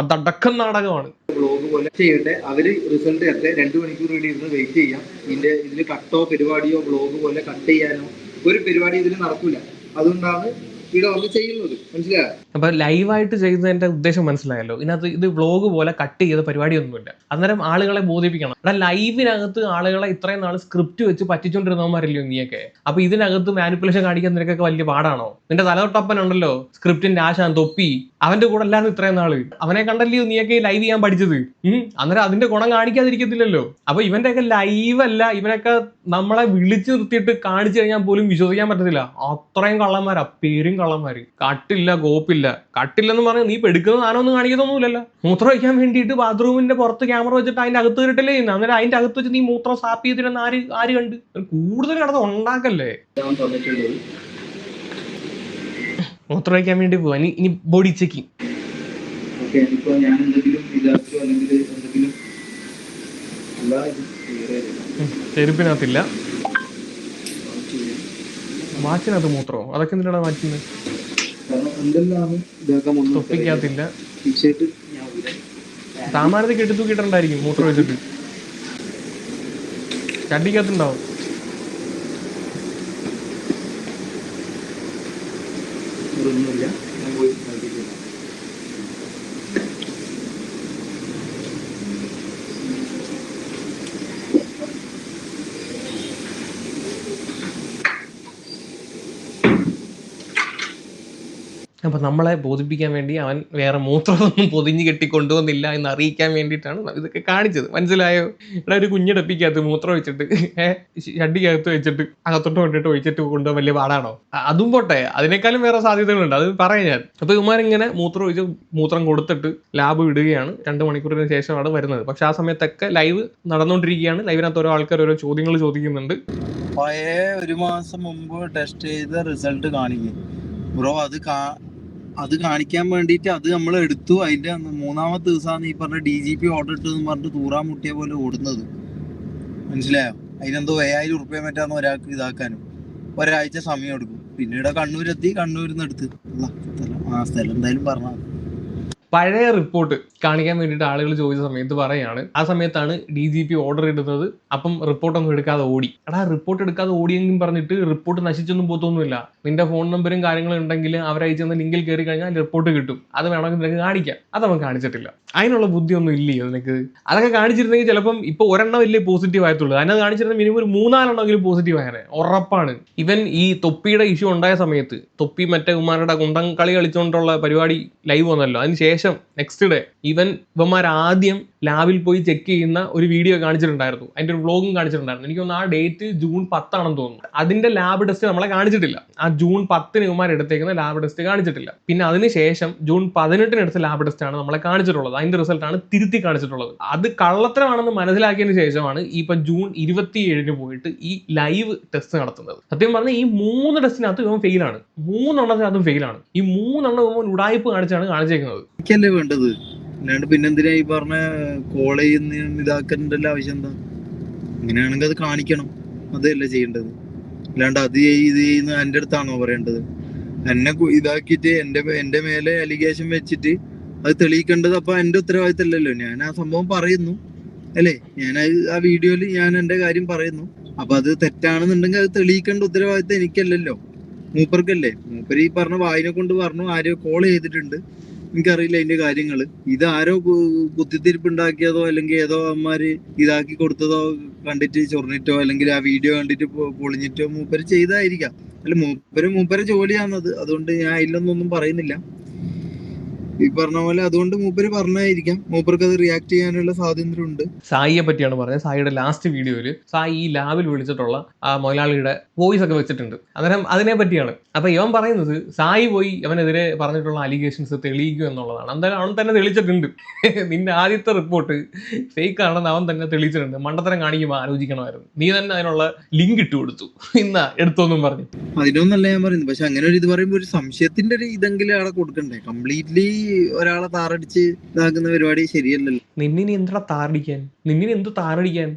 അതടക്കം നാടകമാണ്. ബ്ലോഗ് പോലെ ചെയ്യട്ടെ, അവര് റിസൾട്ട് തരട്ടെ. 2 മണിക്കൂർ വേണ്ടി ഇരുന്ന് വെയിറ്റ് ചെയ്യാം. ഇതിൽ കട്ടോ പരിപാടിയോ ബ്ലോഗ് പോലെ കട്ട് ചെയ്യാനോ ഒരു പരിപാടി ഇതിൽ നടക്കൂല. അതുകൊണ്ടാണ് ഇവിടെ വന്ന് ചെയ്യുന്നത്. മനസ്സിലായോ? അപ്പൊ ലൈവായിട്ട് ചെയ്യുന്നതിന്റെ ഉദ്ദേശം മനസ്സിലായല്ലോ. ഇതിനകത്ത് ഇത് വ്ലോഗ് പോലെ കട്ട് ചെയ്ത പരിപാടിയൊന്നുമില്ല. അന്നേരം ആളുകളെ ബോധിപ്പിക്കണം. ഇവിടെ ലൈവിനകത്ത് ആളുകളെ ഇത്രയും നാൾ സ്ക്രിപ്റ്റ് വെച്ച് പറ്റിച്ചോണ്ടിരുന്നവന്മാരല്ലോ നീയൊക്കെ. അപ്പൊ ഇതിനകത്ത് മാനിപ്പുലേഷൻ കാണിക്കാൻ നിനക്കൊക്കെ വലിയ പാടാണോ? നിന്റെ തലതൊട്ടപ്പൻ ഉണ്ടല്ലോ, സ്ക്രിപ്റ്റിന്റെ ആശാൻ തൊപ്പി, അവന്റെ കൂടെ അല്ലാതെ ഇത്രയും നാള് അവനെ കണ്ടല്ലോ നീയൊക്കെ ലൈവ് ചെയ്യാൻ പഠിച്ചത്. അന്നേരം അതിന്റെ ഗുണം കാണിക്കാതിരിക്കത്തില്ലല്ലോ. അപ്പൊ ഇവന്റെയൊക്കെ ലൈവ് അല്ല, ഇവനൊക്കെ നമ്മളെ വിളിച്ചു നിർത്തിയിട്ട് കാണിച്ചു കഴിഞ്ഞാൽ പോലും വിശ്വസിക്കാൻ പറ്റത്തില്ല. അത്രയും കള്ളന്മാരാ, പേരും കള്ളന്മാര്. കട്ടില്ല, കോപ്പില്ല. കട്ടില്ലെന്ന് പറഞ്ഞാൽ നീ ഇപ്പൊ എടുക്കുന്ന സാധനമൊന്നും കാണിക്കുന്നൊന്നുമില്ലല്ലോ. മൂത്രം വയ്ക്കാൻ വേണ്ടിയിട്ട് ബാത്റൂമിന്റെ പുറത്ത് ക്യാമറ വെച്ചിട്ട് അതിന്റെ അകത്ത് കയറിട്ടല്ലേ ചെയ്യുന്നത്. അന്നേരം അതിന്റെ അകത്ത് വെച്ച് നീ മൂത്രം സാപ്പ് ചെയ്തിരുന്ന ആര് കണ്ട്? കൂടുതൽ കടന്ന് ഉണ്ടാക്കല്ലേ. മൂത്രം വയ്ക്കാൻ വേണ്ടി പോവാ. ഇനി ബോഡി ചെക്കിങ്. ചെരുപ്പിനകത്തില്ല, വാച്ചിനകത്ത് മൂത്രമോ? അതൊക്കെ എന്തിനാണ് വാച്ചിന്? തൊപ്പിക്കകത്തില്ല. സാമാനത്തിൽ കെട്ടി തൂക്കിയിട്ടുണ്ടായിരിക്കും മൂത്രം വെച്ചിട്ട്. ചട്ടിക്കകത്തുണ്ടാവും. അപ്പം നമ്മളെ ബോധിപ്പിക്കാൻ വേണ്ടി അവൻ വേറെ മൂത്രമൊന്നും പൊതിഞ്ഞ് കെട്ടി കൊണ്ടുവന്നില്ല എന്ന് അറിയിക്കാൻ വേണ്ടിയിട്ടാണ് ഇതൊക്കെ കാണിച്ചത്. മനസ്സിലായോ? ഇവിടെ ഒരു കുഞ്ഞിടപ്പിക്കകത്ത് മൂത്രം വെച്ചിട്ട് ഷഡിക്കകത്ത് വെച്ചിട്ട് അകത്തോട്ട് കൊണ്ടിട്ട് ഒഴിച്ചിട്ട് കൊണ്ടുപോകാൻ വലിയ പാടാണോ? അതും പോട്ടെ, അതിനേക്കാളും വേറെ സാധ്യതകളുണ്ട്, അത് പറയാം ഞാൻ. അപ്പോൾ ഇവന്മാരിങ്ങനെ മൂത്രം കൊടുത്തിട്ട് ലാബ് വിടുകയാണ്. 2 മണിക്കൂറിന് ശേഷമാണ് വരുന്നത്. പക്ഷെ ആ സമയത്തൊക്കെ ലൈവ് നടന്നുകൊണ്ടിരിക്കുകയാണ്. ലൈവിനകത്ത് ഓരോ ആൾക്കാർ ഓരോ ചോദ്യങ്ങൾ ചോദിക്കുന്നുണ്ട്. പഴയ 1 മാസം മുമ്പ് ടെസ്റ്റ് ചെയ്ത റിസൾട്ട് കാണിക്കും ബ്രോ. അത് കാണിക്കാൻ വേണ്ടിയിട്ട് അത് നമ്മൾ എടുത്തു. അതിന്റെ 3-ാമത്തെ ദിവസമാണ് ഈ പറഞ്ഞ DGP ഓർഡർ ഇട്ടെന്ന് പറഞ്ഞിട്ട് തൂറാൻ മുട്ടിയ പോലെ ഓടുന്നത്. മനസ്സിലായോ? അതിനെന്തോ 5000 ഉറുപ്പ്യ മറ്റാന്ന് ഒരാൾക്ക് ഇതാക്കാനും ഒരാഴ്ച സമയം എടുക്കും. പിന്നീട് കണ്ണൂരെത്തി, കണ്ണൂരിൽ നിന്ന് എടുത്ത് സ്ഥലം എന്തായാലും പറഞ്ഞാൽ പഴയ റിപ്പോർട്ട് കാണിക്കാൻ വേണ്ടിയിട്ട് ആളുകൾ ചോദിച്ച സമയത്ത് പറയാണ്, ആ സമയത്താണ് DGP ഓർഡർ ഇടുന്നത്. അപ്പം റിപ്പോർട്ടൊന്നും എടുക്കാതെ ഓടി. എടാ റിപ്പോർട്ട് എടുക്കാതെ ഓടിയെങ്കിലും പറഞ്ഞിട്ട് റിപ്പോർട്ട് നശിച്ചൊന്നും പോത്തൊന്നുമില്ല. നിന്റെ ഫോൺ നമ്പറും കാര്യങ്ങളും ഉണ്ടെങ്കിൽ അവരയച്ചെന്ന ലിങ്കിൽ കയറി കഴിഞ്ഞാൽ റിപ്പോർട്ട് കിട്ടും. അത് വേണമെങ്കിൽ നിനക്ക് കാണിക്കാം. അതവൻ കാണിച്ചിട്ടില്ല. അതിനുള്ള ബുദ്ധിയൊന്നും ഇല്ലേ നിനക്ക്? അതൊക്കെ കാണിച്ചിരുന്നെങ്കിൽ ചിലപ്പം ഇപ്പൊ ഒരെണ്ണം വലിയ പോസിറ്റീവ് ആയത്തുള്ളൂ. അതിനകത്ത് കാണിച്ചിരുന്ന മിനിമം ഒരു 3-4 പോസിറ്റീവ് ആയനെ ഉറപ്പാണ്. ഇവൻ ഈ തൊപ്പിയുടെ ഇഷ്യൂ ഉണ്ടായ സമയത്ത് തൊപ്പി മറ്റേ ഉമ്മാരുടെ കുണ്ടം കളി കളിച്ചുകൊണ്ടുള്ള പരിപാടി ലൈവ് വന്നല്ലോ. അതിന് ശേഷം നെക്സ്റ്റ് ഡേ ഇവന്മാർ ആദ്യം ലാബിൽ പോയി ചെക്ക് ചെയ്യുന്ന ഒരു വീഡിയോ കാണിച്ചിട്ടുണ്ടായിരുന്നു. അതിന്റെ ഒരു വ്ളോഗും കാണിച്ചിട്ടുണ്ടായിരുന്നു. എനിക്ക് തോന്നുന്നു ആ ഡേറ്റ് ജൂൺ 10 ആണെന്ന് തോന്നുന്നു. അതിന്റെ ലാബ് ടെസ്റ്റ് നമ്മളെ കാണിച്ചിട്ടില്ല. ആ ജൂൺ 10 ഇവന്മാർ എടുത്തേക്കുന്ന ലാബ് ടെസ്റ്റ് കാണിച്ചിട്ടില്ല. പിന്നെ അതിനുശേഷം ജൂൺ 18 എടുത്ത ലാബ് ടെസ്റ്റ് ആണ് നമ്മളെ കാണിച്ചിട്ടുള്ളത്. അതിന്റെ റിസൾട്ടാണ് തിരുത്തി കാണിച്ചിട്ടുള്ളത്. അത് കള്ളത്തരമാണെന്ന് മനസ്സിലാക്കിയതിന് ശേഷമാണ് ഇപ്പൊ ജൂൺ 27 പോയിട്ട് ഈ ലൈവ് ടെസ്റ്റ് നടത്തുന്നത്. സത്യം പറഞ്ഞാൽ ഈ 3 ടെസ്റ്റിനകത്ത് ഇവൻ ഫെയിലാണ്. 3 എണ്ണത്തിനകത്തും ഫെയിലാണ്. ഈ 3 എണ്ണം ഇവൻ ഉടായ്പ് കാണിച്ചാണ് കാണിച്ചേക്കുന്നത്. എനിക്കല്ലേ വേണ്ടത്, അല്ലാണ്ട് പിന്നെന്തിനാ ഈ പറഞ്ഞ കോൾ ചെയ്യുന്ന ഇതാക്കേണ്ടല്ലോ ആവശ്യം എന്താ? അങ്ങനെയാണെങ്കിൽ അത് കാണിക്കണം, അതല്ലേ ചെയ്യേണ്ടത്. അല്ലാണ്ട് അത് ഇത് ചെയ്യുന്ന എൻ്റെ അടുത്താണോ പറയേണ്ടത്? എന്നെ ഇതാക്കിയിട്ട് എൻ്റെ മേലെ അലിഗേഷൻ വെച്ചിട്ട് അത് തെളിയിക്കേണ്ടത് അപ്പൊ എൻ്റെ ഉത്തരവാദിത്തമല്ലല്ലോ. ഞാൻ ആ സംഭവം പറയുന്നു അല്ലേ, ഞാൻ ആ വീഡിയോയിൽ ഞാൻ എൻ്റെ കാര്യം പറയുന്നു. അപ്പൊ അത് തെറ്റാണെന്നുണ്ടെങ്കിൽ അത് തെളിയിക്കേണ്ട ഉത്തരവാദിത്തം എനിക്കല്ലല്ലോ, മൂപ്പർക്കല്ലേ. മൂപ്പര് ഈ പറഞ്ഞ വായിനെ കൊണ്ട് പറഞ്ഞു ആരോ കോൾ ചെയ്തിട്ടുണ്ട്, എനിക്കറിയില്ല അതിന്റെ കാര്യങ്ങള്. ഇത് ആരോ കുത്തിത്തിരിപ്പുണ്ടാക്കിയതോ അല്ലെങ്കിൽ ഏതോ അമ്മമാര് ഇതാക്കി കൊടുത്തതോ കണ്ടിട്ട് ചൊറിഞ്ഞിട്ടോ അല്ലെങ്കിൽ ആ വീഡിയോ കണ്ടിട്ട് പൊളിഞ്ഞിട്ടോ മൂപ്പര് ചെയ്തായിരിക്കാം. അല്ല മൂപ്പര് ജോലിയാണത്. അതുകൊണ്ട് ഞാൻ അതിലൊന്നും പറയുന്നില്ല. ഈ പറഞ്ഞ പോലെ അതുകൊണ്ട് മൂപ്പര് പറഞ്ഞായിരിക്കാം. മൂപ്പർക്ക് അത് റിയാക്ട് ചെയ്യാനുള്ള സ്വാതന്ത്ര്യമുണ്ട്. സായിയെ പറ്റിയാണ് പറഞ്ഞത്. സായിയുടെ ലാസ്റ്റ് വീഡിയോയിൽ സായി ഈ ലാബിൽ വിളിച്ചിട്ടുള്ള ആ മൊലാളിയുടെ വോയിസ് ഒക്കെ വെച്ചിട്ടുണ്ട്. അന്നേരം അതിനെ പറ്റിയാണ്. അപ്പൊ ഇവൻ പറയുന്നത് സായി പോയി അവനെതിരെ പറഞ്ഞിട്ടുള്ള അലിഗേഷൻസ് തെളിയിക്കും എന്നുള്ളതാണ്. എന്തായാലും അവൻ തന്നെ തെളിയിച്ചിട്ടുണ്ട്. നിന്റെ ആദ്യത്തെ റിപ്പോർട്ട് ഫേക്ക് ആണെന്ന് അവൻ തന്നെ തെളിയിച്ചിട്ടുണ്ട്. മണ്ടത്തരം കാണിക്കുമ്പോൾ ആലോചിക്കണമായിരുന്നു. നീ തന്നെ അതിനുള്ള ലിങ്ക് ഇട്ട് കൊടുത്തു, ഇന്നാ എടുത്തോന്നും പറഞ്ഞു. അതിനൊന്നല്ല ഞാൻ പറയുന്നത്. പക്ഷെ അങ്ങനെ ഒരു ഇത് പറയുമ്പോൾ ഒരു സംശയത്തിന്റെ ഒരു ഇതെങ്കിലും അവിടെ കൊടുക്കണ്ടേ. കംപ്ലീറ്റ്ലി ഒരാളെ താറടിച്ച് ഇതാക്കുന്ന പരിപാടി ശരിയല്ലല്ലോ. നിന്നിനി എന്താ താറടിക്കാൻ? നിന്നിന് എന്ത് താറടിക്കാൻ?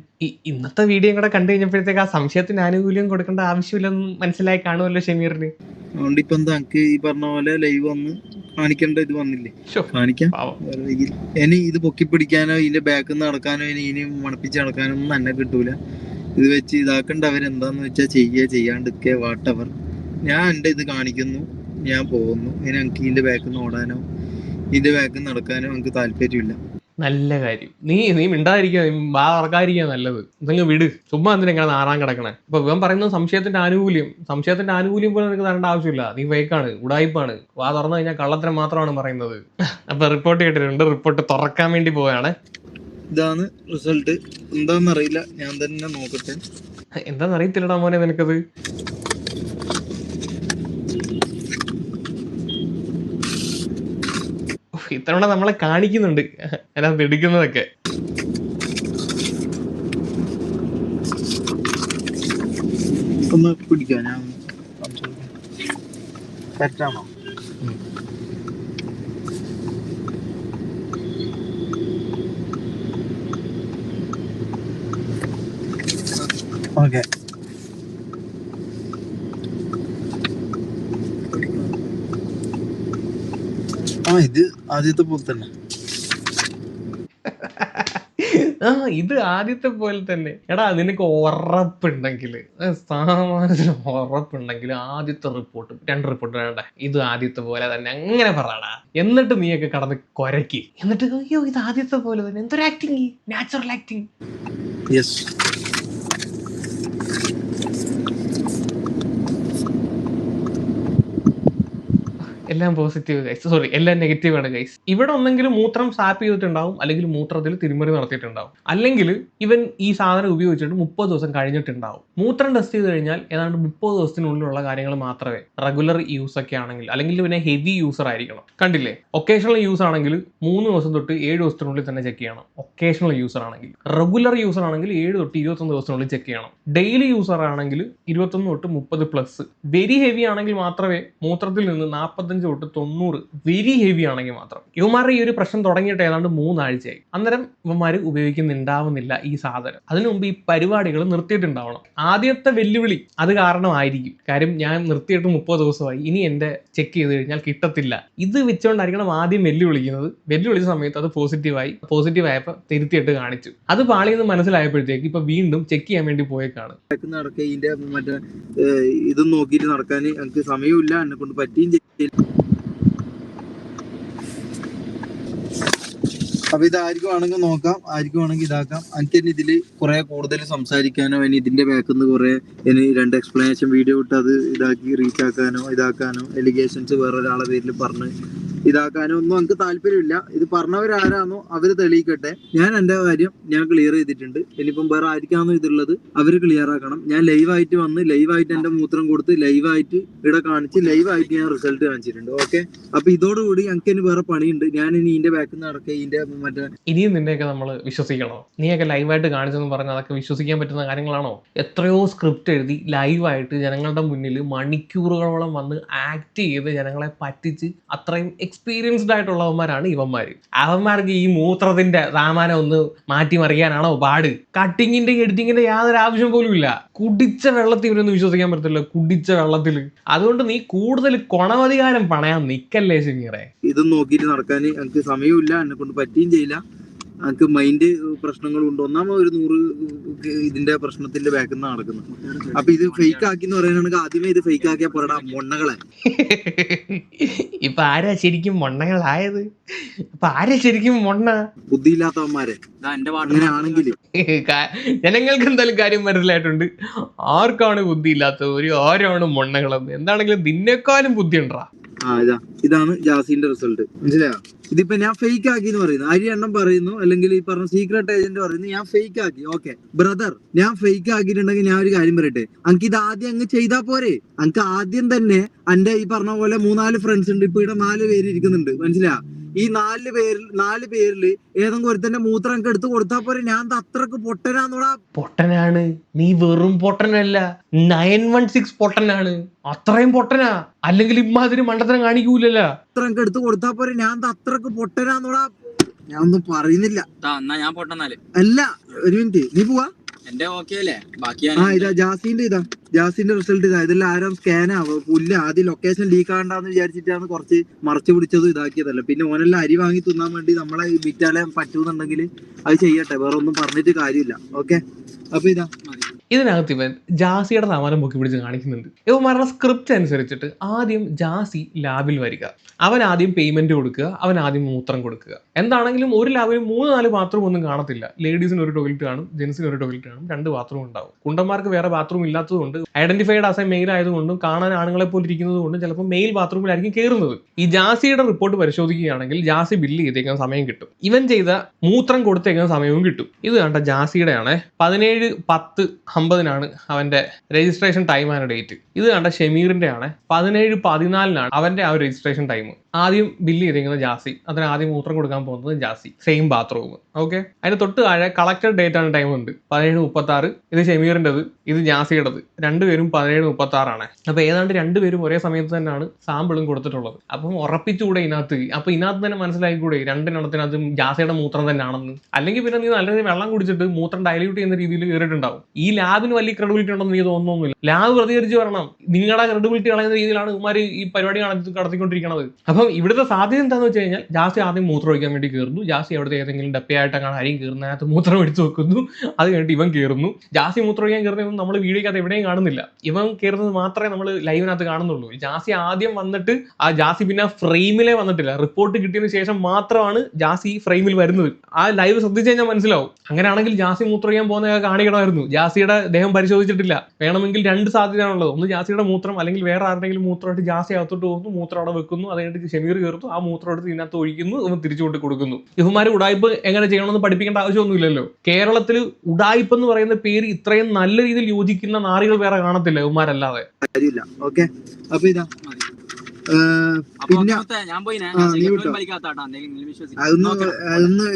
ഇന്നത്തെ വീഡിയോ കൂടെ കണ്ടു കഴിഞ്ഞപ്പോഴത്തേക്ക് ആ സംശയത്തിന് ആനുകൂല്യം കൊടുക്കേണ്ട ആവശ്യമില്ലെന്ന് മനസ്സിലായി കാണുമല്ലോ ഷമീറിന്. അതുകൊണ്ട് ഇപ്പൊ എന്താ എനിക്ക് ഈ പറഞ്ഞ പോലെ ലൈവ് വന്ന് കാണിക്കേണ്ട ഇത് വന്നില്ലേ, കാണിക്കാം. ഇനി ഇത് പൊക്കി പിടിക്കാനോ ഇതിന്റെ ബാക്കിൽ നിന്ന് നടക്കാനോ ഇനി മണപ്പിച്ച് നടക്കാനോ ഒന്നും എന്നെ കിട്ടൂല. ഇത് വെച്ച് ഇതാക്കേണ്ടവരെന്താന്ന് വെച്ചാൽ ചെയ്യാണ്ടിരിക്കുക വാട്ടവർ. ഞാൻ എൻ്റെ ഇത് കാണിക്കുന്നു, ഞാൻ പോകുന്നു. ഇനി എനിക്ക് ഇതിന്റെ ബാക്കിൽ നിന്ന് ഓടാനോ ഇതിന്റെ ബാക്കിൽ നടക്കാനോ എനിക്ക് താല്പര്യമില്ല. നല്ല കാര്യം. നീ മിണ്ടാതിരിക്കുക, വാ തുറക്കാതിരിക്കുക നല്ലത്. ഇതങ്ങ് വിട്. ചുമ്മാ എന്തിനാ നാറാൻ കിടക്കണേ? അപ്പൊ ഇവൻ പറയുന്നത് സംശയത്തിന്റെ ആനുകൂല്യം പോലും നിനക്ക് തരേണ്ട ആവശ്യമില്ല. നീ ഫേക്കാണ്, ഉടായിപ്പാണ്. വാ തുറന്നു കഴിഞ്ഞാൽ കള്ളത്തരം മാത്രമാണ് പറയുന്നത്. അപ്പൊ റിപ്പോർട്ട് കേട്ടിട്ടുണ്ട്. റിപ്പോർട്ട് തുറക്കാൻ വേണ്ടി പോവാണ്. ഇതാണ് റിസൾട്ട്. എന്താന്നറിയില്ല, ഞാൻ തന്നെ നോക്കട്ടെ. എന്താന്നറിയത്തില്ലടാ മോനെ നിനക്കത്. ഇത്തവണ നമ്മളെ കാണിക്കുന്നുണ്ട് അതിനകത്ത് എടുക്കുന്നതൊക്കെ. ഒന്ന് പിടിക്കാം, ഞാൻ തെറ്റാണോ? ഓക്കെ, ഇത് ആദ്യത്തെ പോലെ തന്നെ. ഇത് ആദ്യത്തെ പോലെ തന്നെ. എടാ നിനക്ക് ഉറപ്പുണ്ടെങ്കിൽ, സാമാന്യത്തിന് ഉറപ്പുണ്ടെങ്കിൽ ആദ്യത്തെ റിപ്പോർട്ട് 2 റിപ്പോർട്ട് വേണ്ട, ഇത് ആദ്യത്തെ പോലെ തന്നെ അങ്ങനെ പറയടാ. എന്നിട്ട് നീയൊക്കെ കടന്ന് കൊരക്കി, എന്നിട്ട് അയ്യോ ഇത് ആദ്യത്തെ പോലെ തന്നെ. എന്തൊരു ആക്ടിങ്, നാച്ചുറൽ ആക്ടിങ്. യെസ്, എല്ലാം പോസിറ്റീവ് ഗൈസ്, സോറി എല്ലാം നെഗറ്റീവ് ആണ് ഗൈസ്. ഇവിടെ ഒന്നെങ്കിലും മൂത്രം സാപ്പ് ചെയ്തിട്ടുണ്ടാവും, അല്ലെങ്കിൽ മൂത്രത്തിൽ തിരിമറി നടത്തിയിട്ടുണ്ടാവും, അല്ലെങ്കിൽ ഇവൻ ഈ സാധനം ഉപയോഗിച്ചിട്ട് 30 ദിവസം കഴിഞ്ഞിട്ടുണ്ടാവും. മൂത്രം ടെസ്റ്റ് ചെയ്ത് കഴിഞ്ഞാൽ ഏതാണ്ട് 30 ദിവസത്തിനുള്ളിലുള്ള കാര്യങ്ങൾ മാത്രമേ റെഗുലർ യൂസ് ഒക്കെ ആണെങ്കിൽ, അല്ലെങ്കിൽ പിന്നെ ഹെവി യൂസർ ആയിരിക്കണം. കണ്ടില്ലേ, ഒക്കേഷണൽ യൂസ് ആണെങ്കിൽ 3 ദിവസം തൊട്ട് 7 ദിവസത്തിനുള്ളിൽ തന്നെ ചെക്ക് ചെയ്യണം. ഒക്കേഷണൽ യൂസർ ആണെങ്കിൽ. റെഗുലർ യൂസർ ആണെങ്കിൽ 7 തൊട്ട് 21 ദിവസത്തിനുള്ളിൽ ചെക്ക് ചെയ്യണം. ഡെയിലി യൂസർ ആണെങ്കിൽ 21 തൊട്ട് 30+. വെരി ഹെവി ആണെങ്കിൽ മാത്രമേ മൂത്രത്തിൽ നിന്ന് 45 തൊട്ട് 90, വെരി ഹെവി ആണെങ്കിൽ മാത്രം. ഇവന്മാരുടെ ഈ ഒരു പ്രശ്നം തുടങ്ങിയിട്ട് ഏതാണ്ട് 3 ആഴ്ചയായി. അന്നേരം ഇവന്മാർ ഉപയോഗിക്കുന്നുണ്ടാവുന്നില്ല ഈ സാധനം. അതിനു മുമ്പ് ഈ പരിപാടികൾ നിർത്തിയിട്ടുണ്ടാവണം. ആദ്യത്തെ വെല്ലുവിളി അത് കാരണമായിരിക്കും. കാര്യം ഞാൻ നിർത്തിയിട്ട് 30 ദിവസമായി, ഇനി എൻ്റെ ചെക്ക് ചെയ്ത് കഴിഞ്ഞാൽ കിട്ടത്തില്ല. ഇത് വെച്ചുകൊണ്ടായിരിക്കണം ആദ്യം വെല്ലുവിളിക്കുന്നത്. വെല്ലുവിളിച്ച സമയത്ത് അത് പോസിറ്റീവായപ്പോൾ തിരുത്തിയിട്ട് കാണിച്ചു. അത് പാളിയെന്ന് മനസ്സിലായപ്പോഴത്തേക്ക് ഇപ്പൊ വീണ്ടും ചെക്ക് ചെയ്യാൻ വേണ്ടി പോയേക്കാണ്. നടക്കതിന്റെ മറ്റേ ഇതും നോക്കിയിട്ട് നടക്കാൻ എനിക്ക് സമയമില്ല, എന്നെ കൊണ്ട് പറ്റിയും ചെയ്യില്ല. അപ്പൊ ഇത് ആർക്കും ആണെങ്കിൽ നോക്കാം, ആർക്കും ആണെങ്കിൽ ഇതാക്കാം. എനിക്ക് ഇനി ഇതില് കുറെ കൂടുതൽ സംസാരിക്കാനോ, ഇനി ഇതിന്റെ ബാക്കിൽ നിന്ന് കുറെ ഇനി 2 എക്സ്പ്ലനേഷൻ വീഡിയോ ഇട്ട് അത് ഇതാക്കി റീച്ച് ആക്കാനോ ഇതാക്കാനോ എലിഗേഷൻസ് വേറൊരാളെ പേരിൽ പറഞ്ഞ് ഇതാക്കാനോ ഒന്നും എനിക്ക് താല്പര്യമില്ല. ഇത് പറഞ്ഞവരാരാണോ അവര് തെളിയിക്കട്ടെ. ഞാൻ എന്റെ കാര്യം ഞാൻ ക്ലിയർ ചെയ്തിട്ടുണ്ട്. ഇനിയിപ്പം വേറെ ആർക്കാണോ ഇതുള്ളത് അവര് ക്ലിയർ ആക്കണം. ഞാൻ ലൈവായിട്ട് വന്ന് ലൈവായിട്ട് എന്റെ മൂത്രം കൊടുത്ത് ലൈവായിട്ട് ഇവിടെ കാണിച്ച് ലൈവായിട്ട് ഞാൻ റിസൾട്ട് കാണിച്ചിട്ടുണ്ട്. ഓക്കെ, അപ്പൊ ഇതോടുകൂടി എനിക്ക് ഇനി വേറെ പണിയുണ്ട്. ഞാൻ ഇനി ഇതിന്റെ ബാക്കിൽ നിന്ന് നടക്കുക ഇതിന്റെ മറ്റേ ഇനിയും നിന്നെയൊക്കെ നമ്മൾ വിശ്വസിക്കണോ? നീയൊക്കെ ലൈവായിട്ട് കാണിച്ചെന്ന് പറഞ്ഞാൽ അതൊക്കെ വിശ്വസിക്കാൻ പറ്റുന്ന കാര്യങ്ങളാണോ? എത്രയോ സ്ക്രിപ്റ്റ് എഴുതി ലൈവായിട്ട് ജനങ്ങളുടെ മുന്നിൽ മണിക്കൂറുകളോളം വന്ന് ആക്ട് ചെയ്ത് ജനങ്ങളെ പറ്റിച്ച് അത്രയും എക്സ്പീരിയൻസ്ഡ് ആയിട്ടുള്ളവന്മാരാണ് ഇവന്മാര്. അവന്മാർക്ക് ഈ മൂത്രത്തിന്റെ സാമാനം ഒന്ന് മാറ്റിമറിയാനാണോ പാട്? കട്ടിങ്ങിന്റെ എഡിറ്റിങ്ങിന്റെ യാതൊരു ആവശ്യം പോലും ഇല്ല. കുടിച്ച വെള്ളത്തിൽ ഇവരൊന്നും വിശ്വസിക്കാൻ പറ്റത്തില്ല, കുടിച്ച വെള്ളത്തിൽ. അതുകൊണ്ട് നീ കൂടുതൽ കൊണവധികാരം പണയാൻ നിക്കല്ലേ ഷമീറെ. ഇതും നോക്കിയിട്ട് നടക്കാൻ എനിക്ക് സമയമില്ല, എന്നെ കൊണ്ട് പറ്റുകയും ചെയ്യില്ല. എനിക്ക് മൈൻഡ് പ്രശ്നങ്ങളുണ്ട്. ഒന്നാമത് ഒരു 100 ഇതിന്റെ പ്രശ്നത്തിന്റെ ബാക്കിൽ നിന്ന് നടക്കുന്നത്. അപ്പൊ ഇത് ഫേക്ക് ആക്കി എന്ന് പറയുകയാണെങ്കിൽ ആദ്യമേ ഇത് ഫേക്ക് ആക്കിയാ പോരാ മൊണ്ണകളെ. ഇപ്പൊ ആരാ ശരിക്കും മൊണ്ണകളായത്? ഇപ്പൊ ആരാ ശരിക്കും മൊണ്ണ? ബുദ്ധിയില്ലാത്തവന്മാരെ അങ്ങനെയാണെങ്കിൽ ജനങ്ങൾക്ക് എന്തായാലും കാര്യം മനസ്സിലായിട്ടുണ്ട്. ആർക്കാണ് ബുദ്ധി ഇല്ലാത്തവര്, ആരാണ് മൊണ്ണകളെന്ന്. എന്താണെങ്കിലും നിന്നെക്കാളും ബുദ്ധി ഉണ്ടാ. ഇതാണ് ജാസിന്റെ റിസൾട്ട്. മനസ്സിലായോ? ഇതിപ്പോ ഞാൻ ഫേക്ക് ആക്കി എന്ന് പറയുന്നു, അരിയെണ്ണം പറയുന്നു, അല്ലെങ്കിൽ ഈ പറഞ്ഞ സീക്രട്ട് ഏജന്റ് പറയുന്നു ഞാൻ ഫേക്ക് ആക്കി. ഓക്കെ ബ്രദർ, ഞാൻ ഫേക്ക് ആക്കിയിട്ടുണ്ടെങ്കിൽ ഞാൻ ഒരു കാര്യം പറയട്ടെ, അനക്ക് ഇത് ആദ്യം അങ്ങ് ചെയ്താ പോരെ? അനക്ക് ആദ്യം തന്നെ എന്റെ ഈ പറഞ്ഞ പോലെ 3-4 ഫ്രണ്ട്സ് ഉണ്ട്. ഇപ്പൊ ഇവിടെ 4 പേര് ഇരിക്കുന്നുണ്ട്. മനസ്സിലാ? ഈ 4 പേരിൽ ഏതെങ്കിലും ഒരുത്തന്റെ മൂത്രം എനിക്ക് എടുത്ത് കൊടുത്താ പോരെ? ഞാൻ അത്രക്ക് പൊട്ടനാന്നോടാ. പൊട്ടനാണ് നീ, വെറും പൊട്ടനല്ല, 916 പൊട്ടനാണ്. അത്രയും പൊട്ടനാ, അല്ലെങ്കിൽ ഇമ്മാതിരി മണ്ടത്തരം കാണിക്കൂലല്ല. അത്ര എനിക്ക് എടുത്ത് കൊടുത്താ പോരെ? ഞാൻ അത്രക്ക് പൊട്ടനാന്നോടാ. ഞാൻ ഒന്നും പറയുന്നില്ല. ഞാൻ പൊട്ടന്നാല് അല്ല, ഒരു മിനിറ്റ്, നീ പോവാ. എന്റെ ഓക്കെ അല്ലേ? ബാക്കി ഇതാ ജാസിന്റെ റിസൾട്ട് ഇതാ. ഇതെല്ലാം ആരും സ്കാൻ ആവും പുല്ല. ആദ്യം ലൊക്കേഷൻ ലീക്ക് ആകണ്ടെന്ന് വിചാരിച്ചിട്ടാണ് കുറച്ച് മറച്ചു പിടിച്ചതും ഇതാക്കിയതല്ല. പിന്നെ ഓനെല്ലാം അരി വാങ്ങി തിന്നാൻ വേണ്ടി നമ്മളെ വിറ്റാലെ പറ്റൂന്നുണ്ടെങ്കിൽ അത് ചെയ്യട്ടെ, വേറെ ഒന്നും പറഞ്ഞിട്ട് കാര്യമില്ല. ഓക്കെ, അപ്പൊ ഇതിനകത്ത് ഇവൻ ജാസിയുടെ സാമാനം പൊക്കി പിടിച്ച് കാണിക്കുന്നുണ്ട്. ഇവന്മാരുടെ സ്ക്രിപ്റ്റ് അനുസരിച്ചിട്ട് ആദ്യം ജാസി ലാബിൽ വരിക, അവൻ ആദ്യം പേയ്മെന്റ് കൊടുക്കുക, അവൻ ആദ്യം മൂത്രം കൊടുക്കുക. എന്താണെങ്കിലും ഒരു ലാബിൽ 3-4 ബാത്റൂം ഒന്നും കാണത്തില്ല. ലേഡീസിന് ഒരു ടോയ്ലറ്റ് കാണും, ജെൻസിന് ഒരു ടോയ്ലറ്റ് കാണും, 2 ബാത്റൂം ഉണ്ടാവും. കുണ്ടന്മാർക്ക് വേറെ ബാത്റൂം ഇല്ലാത്തതുകൊണ്ട്, ഐഡന്റിഫൈഡ് ആസ് എ മെയിൽ ആയതുകൊണ്ടും കാണാൻ ആണുങ്ങളെ പോലെ ഇരിക്കുന്നത് കൊണ്ടും ചിലപ്പോൾ മെയിൽ ബാത്റൂമിലായിരിക്കും കയറുന്നത്. ഈ ജാസിയുടെ റിപ്പോർട്ട് പരിശോധിക്കുകയാണെങ്കിൽ ജാസി ബില്ല് ചെയ്തേക്കുന്ന സമയം കിട്ടും, ഇവൻ ചെയ്ത മൂത്രം കൊടുത്തേക്കുന്ന സമയവും കിട്ടും. ഇത് കണ്ട ജാസിയുടെ ആണ് 17/10/50 അവന്റെ രജിസ്ട്രേഷൻ ടൈം ആണ് ഡേറ്റ്. ഇത് കണ്ട ഷമീറിന്റെ ആണ് 17/14 അവന്റെ ആ രജിസ്ട്രേഷൻ ടൈം. ആദ്യം ബില്ല് ചെയ്തിരിക്കുന്നത് ജാസി, അതിന് ആദ്യം മൂത്രം കൊടുക്കാൻ പോകുന്നത് ജാസി, സെയിം ബാത്റൂം. ഓക്കെ, അതിന് തൊട്ട് താഴെ കളക്ടഡ് ഡേറ്റ് ആണ് ടൈം ഉണ്ട് 17:36. ഇത് ഷമീറിൻ്റെത്, ഇത് ജാസിയുടേത്. 2 പേരും 17:36 ആണ്. അപ്പൊ ഏതാണ്ട് 2 പേരും ഒരേ സമയത്ത് തന്നെയാണ് സാമ്പിളും കൊടുത്തിട്ടുള്ളത്. അപ്പം ഉറപ്പിച്ചുകൂടെ ഇതിനകത്ത്? അപ്പൊ ഇതിനകത്ത് തന്നെ മനസ്സിലാക്കിക്കൂടെ 2 ജാസിയുടെ മൂത്രം തന്നെയാണെന്ന്? അല്ലെങ്കിൽ പിന്നെ നീ നല്ല വെള്ളം കുടിച്ചിട്ട് മൂത്രം ഡൈല്യൂട്ട് ചെയ്യുന്ന രീതിയിൽ കയറിയിട്ടുണ്ടാവും. ഈ ലാബിന് വലിയ ക്രെഡിബിലിറ്റി ഉണ്ടെന്ന് നീ തോന്നുന്നില്ല. ലാബ് പ്രതികരിച്ച് വരണം. നിങ്ങളുടെ ക്രെഡിബിലിറ്റി കളയുന്ന രീതിയിലാണ് ഇവന്മാര് ഈ പരിപാടി നടത്തിക്കൊണ്ടിരിക്കുന്നത്. അപ്പം ഇവിടുത്തെ സാധ്യത എന്താണെന്ന് വെച്ച് കഴിഞ്ഞാൽ ജാസി ആദ്യം മൂത്രം ഒഴിക്കാൻ വേണ്ടി കയറുന്നു. ജാസി അവിടുത്തെ ഏതെങ്കിലും ഡപ്പയായിട്ടാണ് ആരെയും കയറുന്നതിനകത്ത് മൂത്രം എടുത്ത് വെക്കുന്നു. അത് കഴിഞ്ഞിട്ട് ഇവൻ കയറുന്നു. ജാസി മൂത്രം ഒഴിക്കാൻ കയറുന്നതൊന്നും നമ്മൾ വീഡിയോക്കകത്ത് എവിടെയും കാണുന്നില്ല. ഇവൻ കയറുന്നത് മാത്രമേ നമ്മൾ ലൈവിനകത്ത് കാണുന്നുള്ളൂ. ജാസി ആദ്യം വന്നിട്ട് ജാസി പിന്നെ ഫ്രെയിമിലേ വന്നിട്ടില്ല. റിപ്പോർട്ട് കിട്ടിയതിന് ശേഷം മാത്രമാണ് ജാസി ഫ്രെയിമിൽ വരുന്നത്. ആ ലൈവ് ശ്രദ്ധിച്ചു കഴിഞ്ഞാൽ മനസ്സിലാവും. അങ്ങനെയാണെങ്കിൽ ജാസി മൂത്രം ഒഴിക്കാൻ പോകുന്നതൊക്കെ കാണിക്കണമായിരുന്നു. ജാസിയുടെ ദേഹം പരിശോധിച്ചിട്ടില്ല. വേണമെങ്കിൽ 2 സാധ്യതയാണുള്ളത്. ഒന്ന് ജാസിയുടെ മൂത്രം അല്ലെങ്കിൽ വേറെ ആരുടെങ്കിലും മൂത്രമായിട്ട് ജാസി അകത്തോട്ട് പോകുന്നു, മൂത്രം അവിടെ വെക്കുന്നു, അത് കഴിഞ്ഞിട്ട് ഷമീർ കയറുന്നു, ആ മൂത്രം എടുത്ത് ഇതിനകത്ത് ഒഴിക്കുന്നു, ഒന്ന് തിരിച്ചു കൊണ്ട് കൊടുക്കുന്നു. ഇവന്മാർ ഉടായ്പ് എങ്ങനെ ചെയ്യണമെന്ന് പഠിപ്പിക്കേണ്ട ആവശ്യമൊന്നുമില്ലല്ലോ. കേരളത്തിൽ ഉടായ്പ് എന്ന് പറയുന്ന പേര് ഇത്രയും നല്ല രീതിയിൽ യോജിക്കുന്ന നാറികൾ വേറെ കാണത്തില്ല ഇവന്മാരല്ലാതെ. കാര്യമില്ല. ഓക്കെ, അപ്പൊ ഇതാ പിന്നെ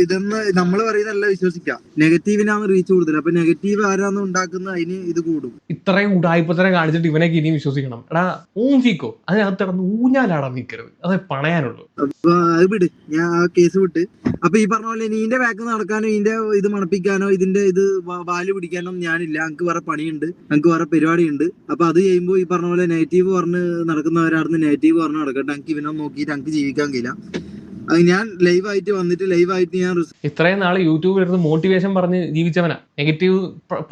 ഇതൊന്ന് നമ്മള് പറയുന്നല്ല വിശ്വസിക്കാം. നെഗറ്റീവിനാണ് റീച്ച് കൂടുതൽ. അപ്പൊ നെഗറ്റീവ് ആരാന്ന് ഉണ്ടാക്കുന്ന അതിന് ഇത് കൂടും. ഇത്രയും ഉടായ്പത്തരം കാണിച്ചിട്ട് ഇവനൊക്കെ ഇനിയും വിശ്വസിക്കണം. എടാ ഊംഫിക്കോ, അതിനകത്ത് കിടന്ന് ഊഞ്ഞാലാടാൻ നിൽക്കരുത്, അത് പണയാനുള്ളൂ. അപ്പൊ അത് വിട്, ഞാൻ ആ കേസ് വിട്ട്. അപ്പൊ ഈ പറഞ്ഞ പോലെ നീന്റെ ബാക്ക് നടക്കാനോ ഇതിന്റെ ഇത് മണപ്പിക്കാനോ ഇതിന്റെ ഇത് വാല് പിടിക്കാനോ ഞാനില്ല. എനിക്ക് വേറെ പണിയുണ്ട്, എനിക്ക് വേറെ പരിപാടിയുണ്ട്. അപ്പൊ അത് ചെയ്യുമ്പോ ഈ പറഞ്ഞ പോലെ നെഗറ്റീവ് പറഞ്ഞ് നടക്കുന്നവരാണെന്ന് നെഗറ്റീവ് പറഞ്ഞ് നടക്കട്ടെ. എനിക്ക് ഇവനെ നോക്കിയിട്ട് എനിക്ക് ജീവിക്കാൻ കഴിയില്ല. അത് ഞാൻ ലൈവായിട്ട് വന്നിട്ട് ലൈവായിട്ട് ഞാൻ ഇത്രയും നാള് യൂട്യൂബിലിരുന്ന് മോട്ടിവേഷൻ പറഞ്ഞ് ജീവിച്ചവനാ. നെഗറ്റീവ്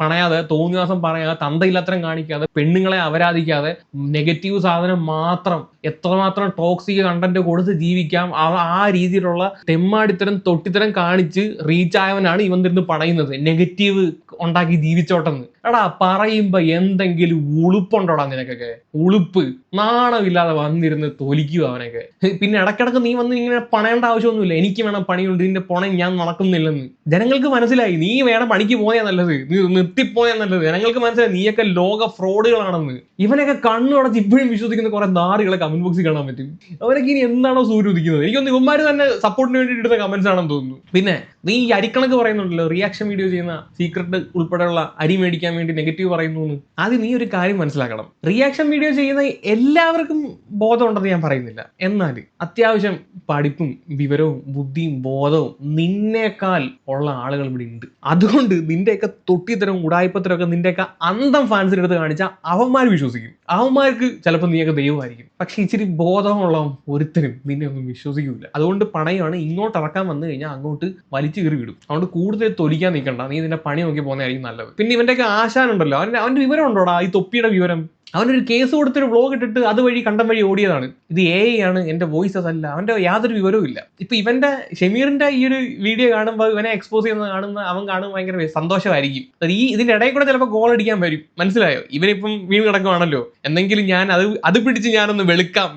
പണയാതെ, തോന്നിവാസം പറയാതെ, തന്തയില്ലാത്തരം കാണിക്കാതെ, പെണ്ണുങ്ങളെ അപരാധിക്കാതെ, നെഗറ്റീവ് സാധനം മാത്രം, എത്രമാത്രം ടോക്സിക് കണ്ടന്റ് കൊടുത്ത് ജീവിക്കാം ആ രീതിയിലുള്ള തെമ്മാടിത്തരം തൊട്ടിത്തരം കാണിച്ച് റീച്ച് ആയവനാണ് ഇവൻ തിരുന്ന് പണയുന്നത്. നെഗറ്റീവ് ഉണ്ടാക്കി ജീവിച്ചോട്ടെന്ന്. എടാ പറയുമ്പോ എന്തെങ്കിലും ഉളുപ്പുണ്ടോടാ നിനക്കൊക്കെ? ഉളുപ്പ് നാണമില്ലാതെ വന്നിരുന്ന് തൊലിക്കുക അവനൊക്കെ. പിന്നെ ഇടക്കിടക്ക് നീ വന്ന് ഇങ്ങനെ പണയേണ്ട ആവശ്യമൊന്നുമില്ല. എനിക്ക് വേണം പണിയുണ്ട്, ഇതിന്റെ പണം ഞാൻ നടക്കുന്നില്ലെന്ന്. ജനങ്ങൾക്ക് മനസ്സിലായി. നീ വേണം പണിക്ക് പോയാൽ നല്ലത്, നീ നിർത്തിപ്പോയാൽ നല്ലത്. ജനങ്ങൾക്ക് മനസ്സിലായി നീയൊക്കെ ലോക ഫ്രോഡുകളാണെന്ന്. ഇവനൊക്കെ കണ്ണുടച്ച് ഇപ്പോഴും വിശ്വസിക്കുന്ന കുറെ നാറികളെ കമന്റ് ബോക്സിൽ കാണാൻ പറ്റും. അവനൊക്കെ ഇനി എന്താണോ സൂര്യുദിക്കുന്നത്? എനിക്കൊന്ന് ഇവന്മാര് തന്നെ സപ്പോർട്ടിന് വേണ്ടി ഇടുന്ന കമന്റ്സ് ആണെന്ന് തോന്നുന്നു. പിന്നെ നീ ഈ അരിക്കണക്ക് പറയുന്നുണ്ടല്ലോ, റിയാക്ഷൻ വീഡിയോ ചെയ്യുന്ന സീക്രട്ട് ഉൾപ്പെടെയുള്ള അരി മേടിക്കാൻ വേണ്ടി നെഗറ്റീവ് പറയുന്നു. ആദ്യം നീ ഒരു കാര്യം മനസ്സിലാക്കണം. റിയാക്ഷൻ വീഡിയോ ചെയ്യുന്ന എല്ലാവർക്കും ബോധമുണ്ടെന്ന് ഞാൻ പറയുന്നില്ല. എന്നാൽ അത്യാവശ്യം പഠിപ്പും വിവരവും ബുദ്ധിയും ബോധവും നിന്നേക്കാൾ ഉള്ള ആളുകൾ ഇവിടെ ഉണ്ട്. അതുകൊണ്ട് നിന്റെയൊക്കെ തൊട്ടിത്തരവും ഉടായ്പത്തരമൊക്കെ നിന്റെയൊക്കെ അന്തം ഫാൻസിന്റെ അടുത്ത് കാണിച്ചാൽ അവന്മാർ വിശ്വസിക്കും. അവന്മാർക്ക് ചിലപ്പോൾ നീയൊക്കെ ദൈവമായിരിക്കും. പക്ഷെ ഇച്ചിരി ബോധമുള്ള ഒരുത്തരും നിന്നെ ഒന്നും വിശ്വസിക്കൂല. അതുകൊണ്ട് പണയാണ് ഇങ്ങോട്ട് ഇറക്കാൻ വന്നു കഴിഞ്ഞാൽ അങ്ങോട്ട് വലിച്ചു കയറി വിടും. അതുകൊണ്ട് കൂടുതൽ തൊലിക്കാൻ നിൽക്കണ്ട, നീ ഇതിന്റെ പണി നോക്കി പോകുന്നതായിരിക്കും നല്ലത്. പിന്നെ ഇവന്റെയൊക്കെ ആശാനുണ്ടല്ലോ, അവന്റെ വിവരം ഉണ്ടോടാ? ഈ തൊപ്പിയുടെ വിവരം. അവനൊരു കേസ് കൊടുത്തൊരു വ്ളോഗ് ഇട്ടിട്ട് അതുവഴി കണ്ടം വഴി ഓടിയതാണ്. ഇത് AI ആണ്, എന്റെ വോയിസസ് അല്ല. അവന്റെ യാതൊരു വിവരവും ഇല്ല. ഇപ്പൊ ഇവന്റെ ഷമീറിന്റെ ഈ ഒരു വീഡിയോ കാണുമ്പോൾ ഇവനെ എക്സ്പോസ് ചെയ്യുന്നത് അവൻ കാണുമ്പോൾ ഭയങ്കര സന്തോഷമായിരിക്കും. ഇതിന്റെ ഇടയിൽ കൂടെ ചിലപ്പോൾ ഗോൾ അടിക്കാൻ വരും. മനസ്സിലായോ? ഇവനിപ്പം വീണ് കിടക്കുവാണല്ലോ, എന്തെങ്കിലും ഞാൻ അത് പിടിച്ച് ഞാനൊന്ന്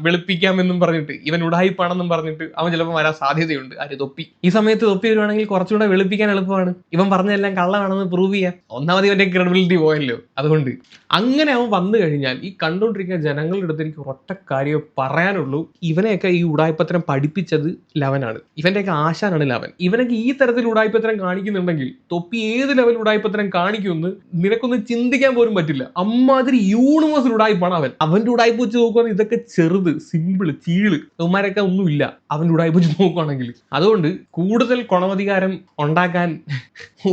വെളുപ്പിക്കാം എന്നും പറഞ്ഞിട്ട്, ഇവൻ ഉടായിപ്പാണെന്നും പറഞ്ഞിട്ട് അവൻ ചിലപ്പോൾ വരാൻ സാധ്യതയുണ്ട്. ആര്? തൊപ്പി. ഈ സമയത്ത് തൊപ്പി വരുവാണെങ്കിൽ കുറച്ചുകൂടെ വെളുപ്പിക്കാൻ എളുപ്പമാണ്. ഇവൻ പറഞ്ഞതെല്ലാം കള്ളമാണെന്ന് പ്രൂവ് ചെയ്യാൻ. ഒന്നാമത് ഇവന്റെ ക്രെഡിബിലിറ്റി പോയല്ലോ. അതുകൊണ്ട് അങ്ങനെ അവൻ വന്നു കഴിഞ്ഞാൽ ഈ കണ്ടുകൊണ്ടിരിക്കുന്ന ജനങ്ങളുടെ അടുത്ത് എനിക്ക് ഒറ്റ കാര്യം പറയാനുള്ളൂ. ഇവനെയൊക്കെ ഈ ഉടായ്പത്തരം പഠിപ്പിച്ചത് ലവനാണ്. ഇവന്റെയൊക്കെ ആശാനാണ് ലവൻ. ഇവനൊക്കെ ഈ തരത്തിൽ ഉടായ്പത്തരം കാണിക്കുന്നുണ്ടെങ്കിൽ തൊപ്പി ഏത് ലെവൽ ഉടായ്പത്തരം കാണിക്കുമെന്ന് നിനക്കൊന്നും ചിന്തിക്കാൻ പോലും പറ്റില്ല. അമ്മാതിരി യൂണിവേഴ്സൽ ഉടായ്പാണ് അവൻ. അവന്റെ ഉടായ്പ വെച്ച് നോക്കുകയാണെങ്കിൽ ഇതൊക്കെ ചെറുത്, സിമ്പിള്, ചീള്. ഇവന്മാരൊക്കെ ഒന്നുമില്ല അവന്റെ ഉടായ്പ വെച്ച് നോക്കുകയാണെങ്കിൽ. അതുകൊണ്ട് കൂടുതൽ ഗുണമധികാരം ഉണ്ടാക്കാൻ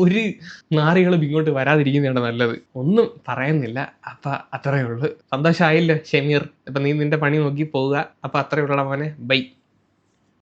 ഒരു നാറികളും ഇങ്ങോട്ട് വരാതിരിക്കുന്നതാണ് നല്ലത്. ഒന്നും പറയുന്നില്ല. അപ്പൊ അത്രയേ ഉള്ളൂ. സന്തോഷമായില്ലോ ഷമീർ? ഇപ്പൊ നീ നിന്റെ പണി നോക്കി പോവുക. അപ്പൊ അത്രയേ ഉള്ള മോനെ. ബൈ.